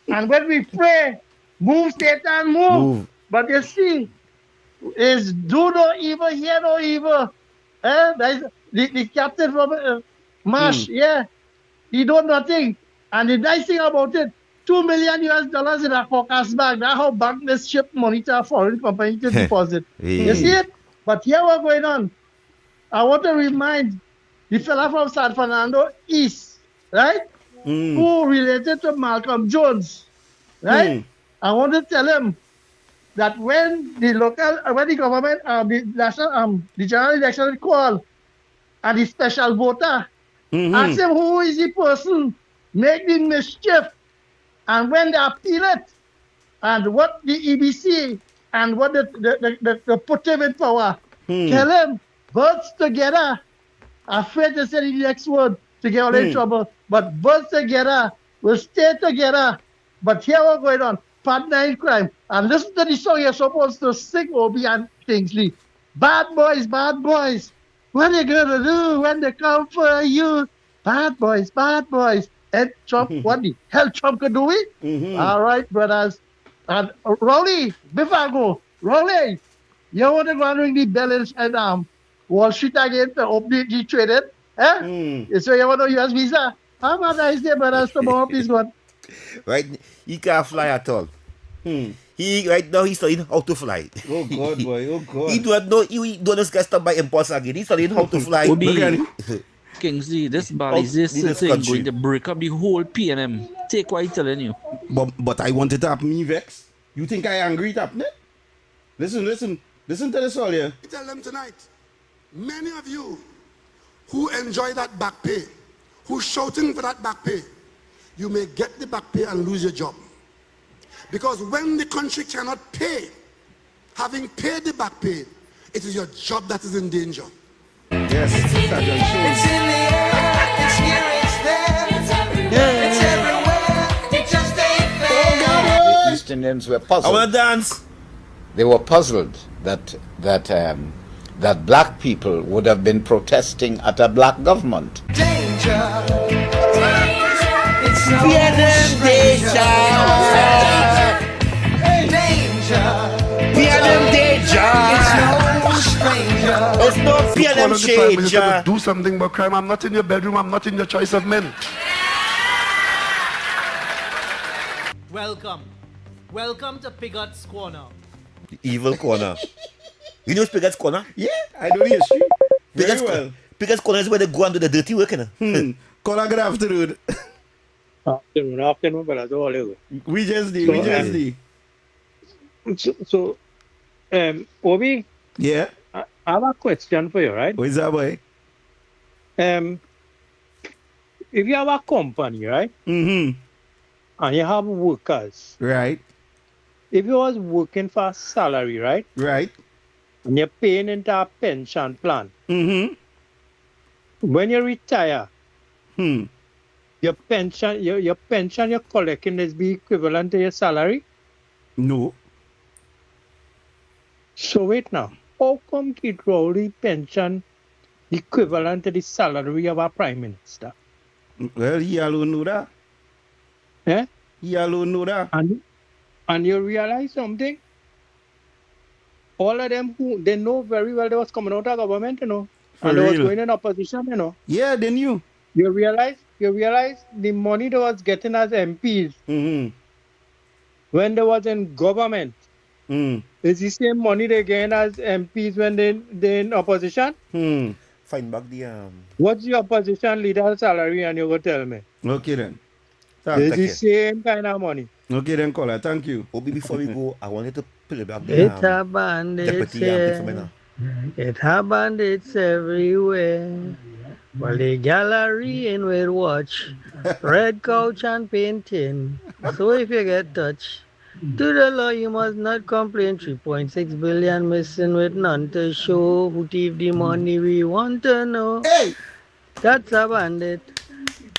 And when we pray, move Satan, move. But you see, is do no evil, hear no evil. That's the captain from Marsh, yeah. He do nothing. And the nice thing about it, $2 million US in a forecast bag. That's how bank this ship money to a foreign company to deposit. You see it? But here what's going on. I want to remind the fella from San Fernando East, right? Who related to Malcolm Jones, right? I want to tell him that when the government, the general election call, and the special voter, ask him who is the person make the mischief, and when they appeal it, and what the EBC and what the put him in power, tell him, birds together, afraid to say the next word to get all in trouble, but birds together will stay together. But here what's going on, partner in crime. And listen to the song you're supposed to sing, Obi and Kingsley. Bad boys, what they gonna do when they come for you? Bad boys. And Trump, what the hell Trump could do it? All right, brothers. And Rolly, before I go, Rolly, you want to go and ring the bell and Wall Street again to open the trading? So you want to use Visa? How about nice day, brothers? Tomorrow, please go. Right? He can't fly at all. He right now he's studying how to fly. Oh God, boy! Oh God! He don't know. He don't get stopped by impulse again. He's studying how to fly. Kingsley, this Balize thing going to break up the whole PNM. Take what I'm telling you. But I wanted to happen, me vex. You think I angry it happening? Listen to this all here. Tell them tonight, many of you who enjoy that back pay, who's shouting for that back pay, you may get the back pay and lose your job. Because when the country cannot pay, having paid the back pay, it is your job that is in danger. Yes, it's in the air, it's here, it's there, it's everywhere, it just ain't fair. The East Indians were puzzled. I want to dance. They were puzzled that black people would have been protesting at a black government. Danger. It's no stranger. It's no PNM danger. Do something about crime. I'm not in your bedroom. I'm not in your choice of men. Welcome to Pigot's Corner. Evil corner. You know Pigot's corner? Yeah, I know the history. Very well. Pigot's corner is where they go and do the dirty work. Corner, good afternoon. Afternoon, brother. How are you? We just did. So, Obi? Yeah? I have a question for you, right? What is that, boy? If you have a company, right? And you have workers. Right. If you was working for a salary, right? Right. And you're paying into a pension plan. When you retire, your pension you're collecting is be equivalent to your salary? No. So wait now. How come Kid Rowley pension equivalent to the salary of a prime minister? Well, he alone know that. Eh? He alone know that. And you realize something? All of them they know very well they was coming out of government, you know. And they was going in opposition, you know. Yeah, they knew. You realize the money they was getting as MPs when they was in government. Is the same money they gain as MPs when they in opposition? find back the What's your opposition leader salary and you go tell me? Okay then. It's the same kind of money. Okay then, caller. Thank you. Obi, before we go, I wanted to play back the It a bandits deputy thing for me now. It a bandits everywhere. While the gallery in will watch. Red couch and painting. So if you get touched, to the law you must not complain. 3.6 billion missing with none to show. Who thief the money we want to know. Hey! That's a bandit.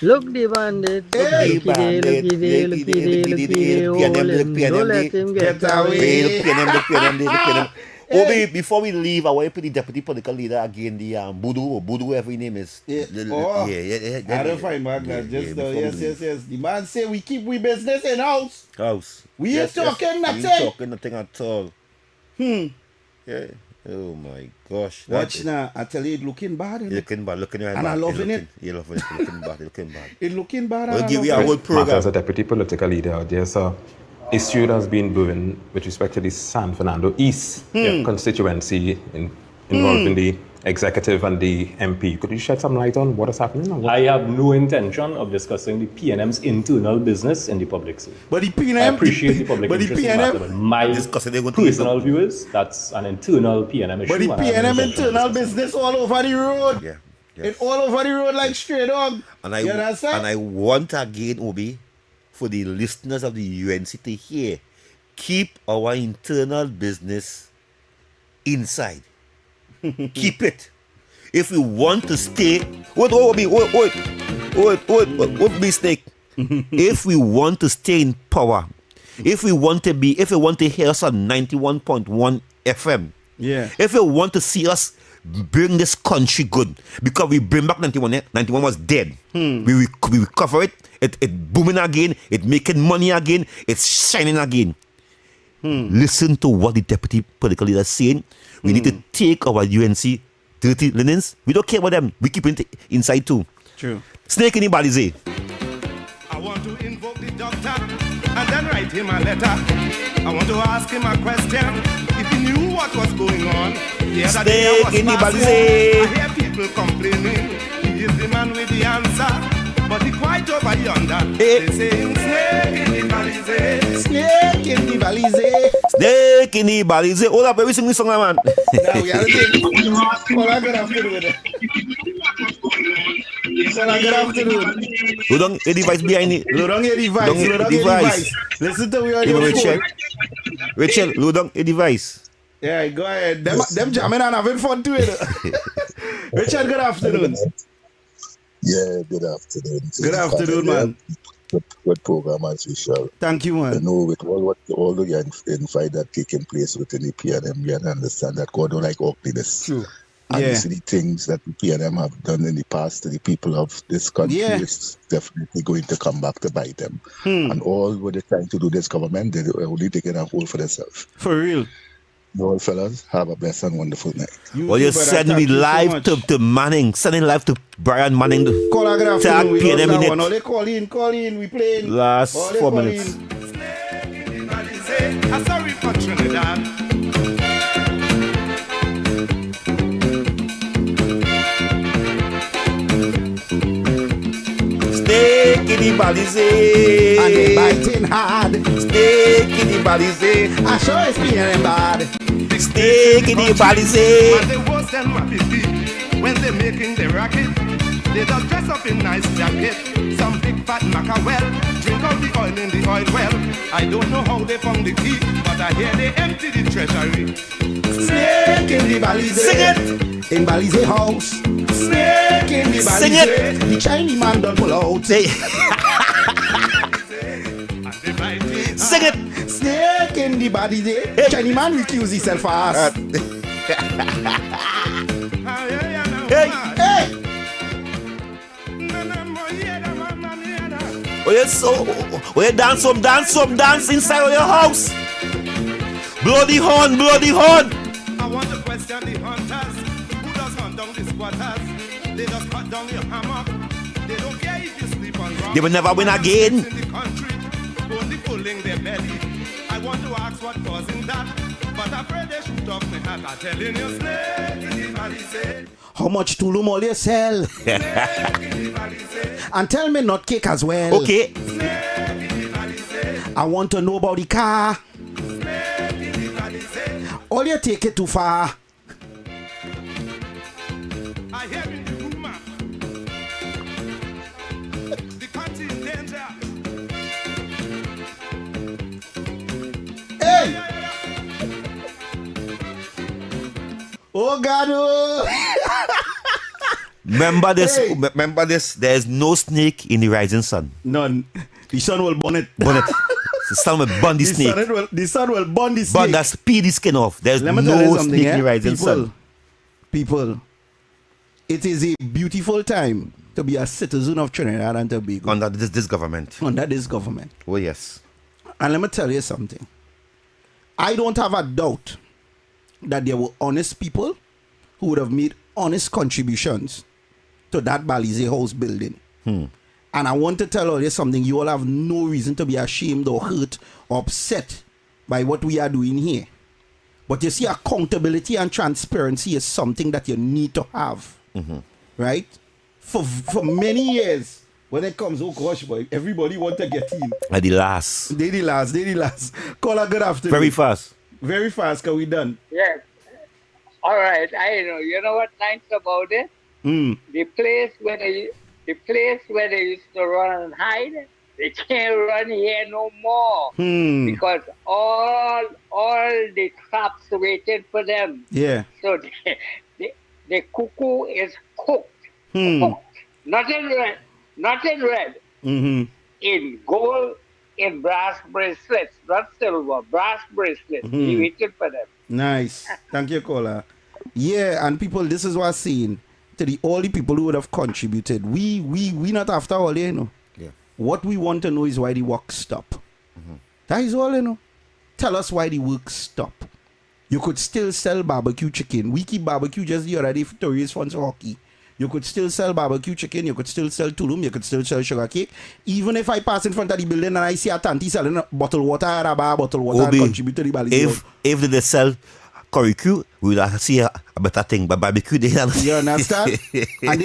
Look the bandit. Hey, Looky there, looky there, looky there, looky there. Hold him. Don't let him get away. Obi, before we leave, I want to put the deputy political leader again, the Budu, whatever his name is. Yeah. I don't find back that. Just yes. The man say we keep we business in house. We ain't talking nothing. We ain't talking nothing at all. Yeah. Oh my gosh. Watch now. I tell you, it looking bad. Looking bad. Looking right and bad. I'm loving it. You're loving it. Looking bad. Looking bad. It looking bad. We'll give you a whole program. As a deputy political leader, there's a issue that's been brewing with respect to the San Fernando East constituency involving the executive and the MP. Could you shed some light on what is happening? I have no intention of discussing the PNM's internal business in the public sphere. But the PNM... I appreciate the public interest in the matter, but my personal view is that's an internal PNM issue. But the PNM internal business all over the road. Yeah. It's all over the road like stray dog. And I want again, Obi, for the listeners of the UNC to hear, keep our internal business inside. Keep it. If we want to stay, what mistake? If we want to stay in power, if we want to hear us on 91.1 FM, if you want to see us bring this country good, because we bring back 91 was dead. We recover it. It booming again. It making money again. It's shining again. Listen to what the deputy political leader is saying. We need to take our UNC dirty linens. We don't care about them. We keep it inside too. True. Snake in the body say. I want to invoke the doctor and then write him a letter. I want to ask him a question. If he knew what was going on. Snake in the body say. I hear people complaining. He is the man with the answer. But he quite over yonder. They saying snake in the valise. Snake in the valise. Snake in the valise. Hold up, baby, sing this song, man. Now we are doing. Good afternoon. Good afternoon. Load on a device behind it. Load on a device. Listen to me on your phone. Rachel, load on a device. Yeah, go ahead. Them jamming and having fun too. Richard, good afternoon. Yeah, good afternoon. Good afternoon, man. Good program as usual. Thank you, man. You know, with all the infight that taking place within the PNM, we understand that God don't like ugliness. True. And you see the things that the PNM have done in the past to the people of this country is definitely going to come back to bite them. And all what they're trying to do, this government, they're only taking a hold for themselves. For real. All fellas, have a blessed and wonderful night. You send me live to Manning, sending live to Brian Manning. Call a graph. Tag PNM in it. No, they call in, we playing. Last 4 minutes. Sorry for Trinidad. Snake in the valise. And they biting hard. Snake in the valise. I sure it's PNM bad. Snake in the valise. And they worse than rapidly. When they're making the racket, they just dress up in nice jacket. Some big fat mackerel drink out the oil in the oil well. I don't know how they found the key, but I hear they empty the treasury. Snake in the valise. Sing it. In valise house. Snake in the valise. Sing it. The Chinese man don't pull out. Say. Sing it. Snake in the body day. Chinese man recuse himself fast. Hey. Oh, you dance inside of your house. Blow the horn. I want to question the hunters who does hunt down the squatters. They just cut down your hammock. They don't care if you sleep on rock. They will never win again. In the country, only pulling their belly. I want to ask what causing that, but afraid they shoot off my I'm telling you, snake in the valley say. How much Tulum all you sell? And tell me not cake as well. Okay. I want to know about the car. All you take it too far. I hear in the rumor. The country in danger. Hey! Oh God! Oh. Remember this. Hey. Remember this. There is no snake in the rising sun. None. The sun will burn it. Burn it. The sun will burn the snake. The sun will burn the snake. Burn that speed the skin off. There's Let me tell you no something, snake in the rising sun. People, it is a beautiful time to be a citizen of Trinidad and Tobago. Under this government. Under this government. Oh yes. And let me tell you something. I don't have a doubt that there were honest people who would have made honest contributions to that Balize house building. And I want to tell all you something. You all have no reason to be ashamed or hurt or upset by what we are doing here. But you see, accountability and transparency is something that you need to have. Right? For many years, when it comes, oh gosh, boy, everybody want to get in. At the last. They the last. Call a good afternoon. Very fast. Very fast, because we done. Yes. All right, I know. You know what nice about it? The place where they used to run and hide, they can't run here no more. Because all the traps waited for them. Yeah. So the cuckoo is cooked. Cooked. Not in red. In gold, in brass bracelets, not silver, brass bracelets. He waited for them. Nice. Thank you, caller. Yeah, and people, this is what I'm saying. To all the people who would have contributed. We not after all, you know. Yeah. What we want to know is why the work stop. That is all, you know. Tell us why the work stop. You could still sell barbecue chicken. We keep barbecue just the other day for tourists funds hockey. You could still sell barbecue chicken. You could still sell tulum. You could still sell sugar cake. Even if I pass in front of the building and I see a tanty selling bottled water or a bar bottled water and contribute to the Balize. If they sell curry Q, we will see a better thing. But barbecue, they have. You understand? and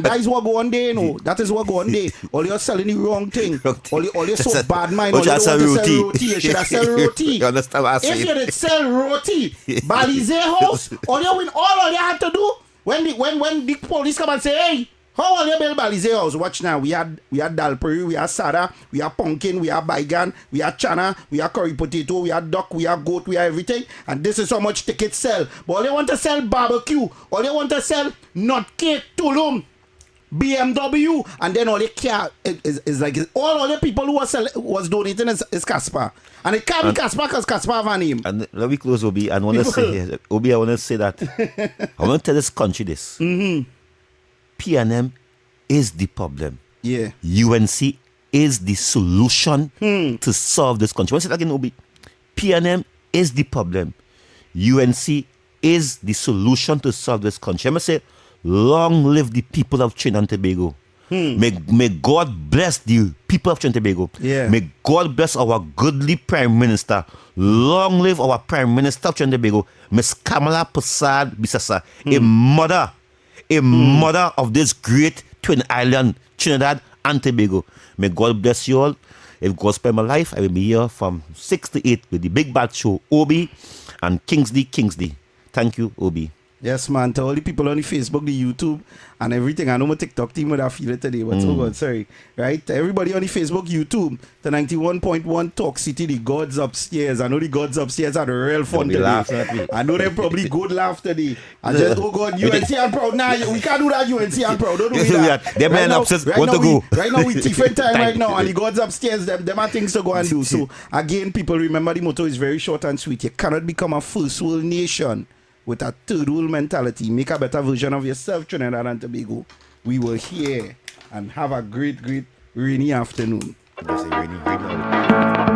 that is what go on there, you know. That is what go on there. All you're selling the wrong thing. All you so bad mind. All you want to sell roti. You should have sell roti. You understand what I'm saying? If you did sell roti, Balize house, all you had to do when the police come and say, hey, how are you build Balize house? Watch now. We had dal puri, we had sada, we had pumpkin, we had baigan, we had chana, we had curry potato, we had duck, we had goat, we had everything. And this is how much tickets sell. But all you want to sell barbecue, all you want to sell nut cake, tulum, BMW, and then all you care is like all the people who was donating is Casper. And it can't be Casper because Casper have a name. And let me close, Obi. And I want to say here, Obi, I want to say that I want to tell this country this. PNM is the problem. Yeah. UNC is the solution to solve this country. I want to say that again, Obi. PNM is the problem. UNC is the solution to solve this country. I'm going to say, long live the people of Trinidad and Tobago. May God bless the people of Trinidad and Tobago. Yeah. May God bless our goodly Prime Minister. Long live our Prime Minister of Trinidad and Tobago, Miss Kamala Prasad Bisasa, a mother of this great twin island, Trinidad and Tobago. May God bless you all. If God spare my life, I will be here from 6 to 8 with the Big Bad Show, Obi and Kingsley. Thank you, Obi. Yes, man. To all the people on the Facebook, the YouTube, and everything. I know my TikTok team would have feel it today, but oh God, sorry. Right? Everybody on the Facebook, YouTube, the 91.1 Talk City, the gods upstairs. I know the gods upstairs had a real fun today. I know they probably good laugh today. I just, oh God, UNC I'm proud. Nah, we can't do that, UNC I'm proud. Don't do that. Them men upstairs want to go. Right now, we different time right now, and the gods upstairs, them are things to go and do. So, again, people, remember the motto is very short and sweet. You cannot become a first world nation with a third world mentality. Make a better version of yourself, Trinidad and Tobago. We will hear and have a great rainy afternoon. That's a rainy.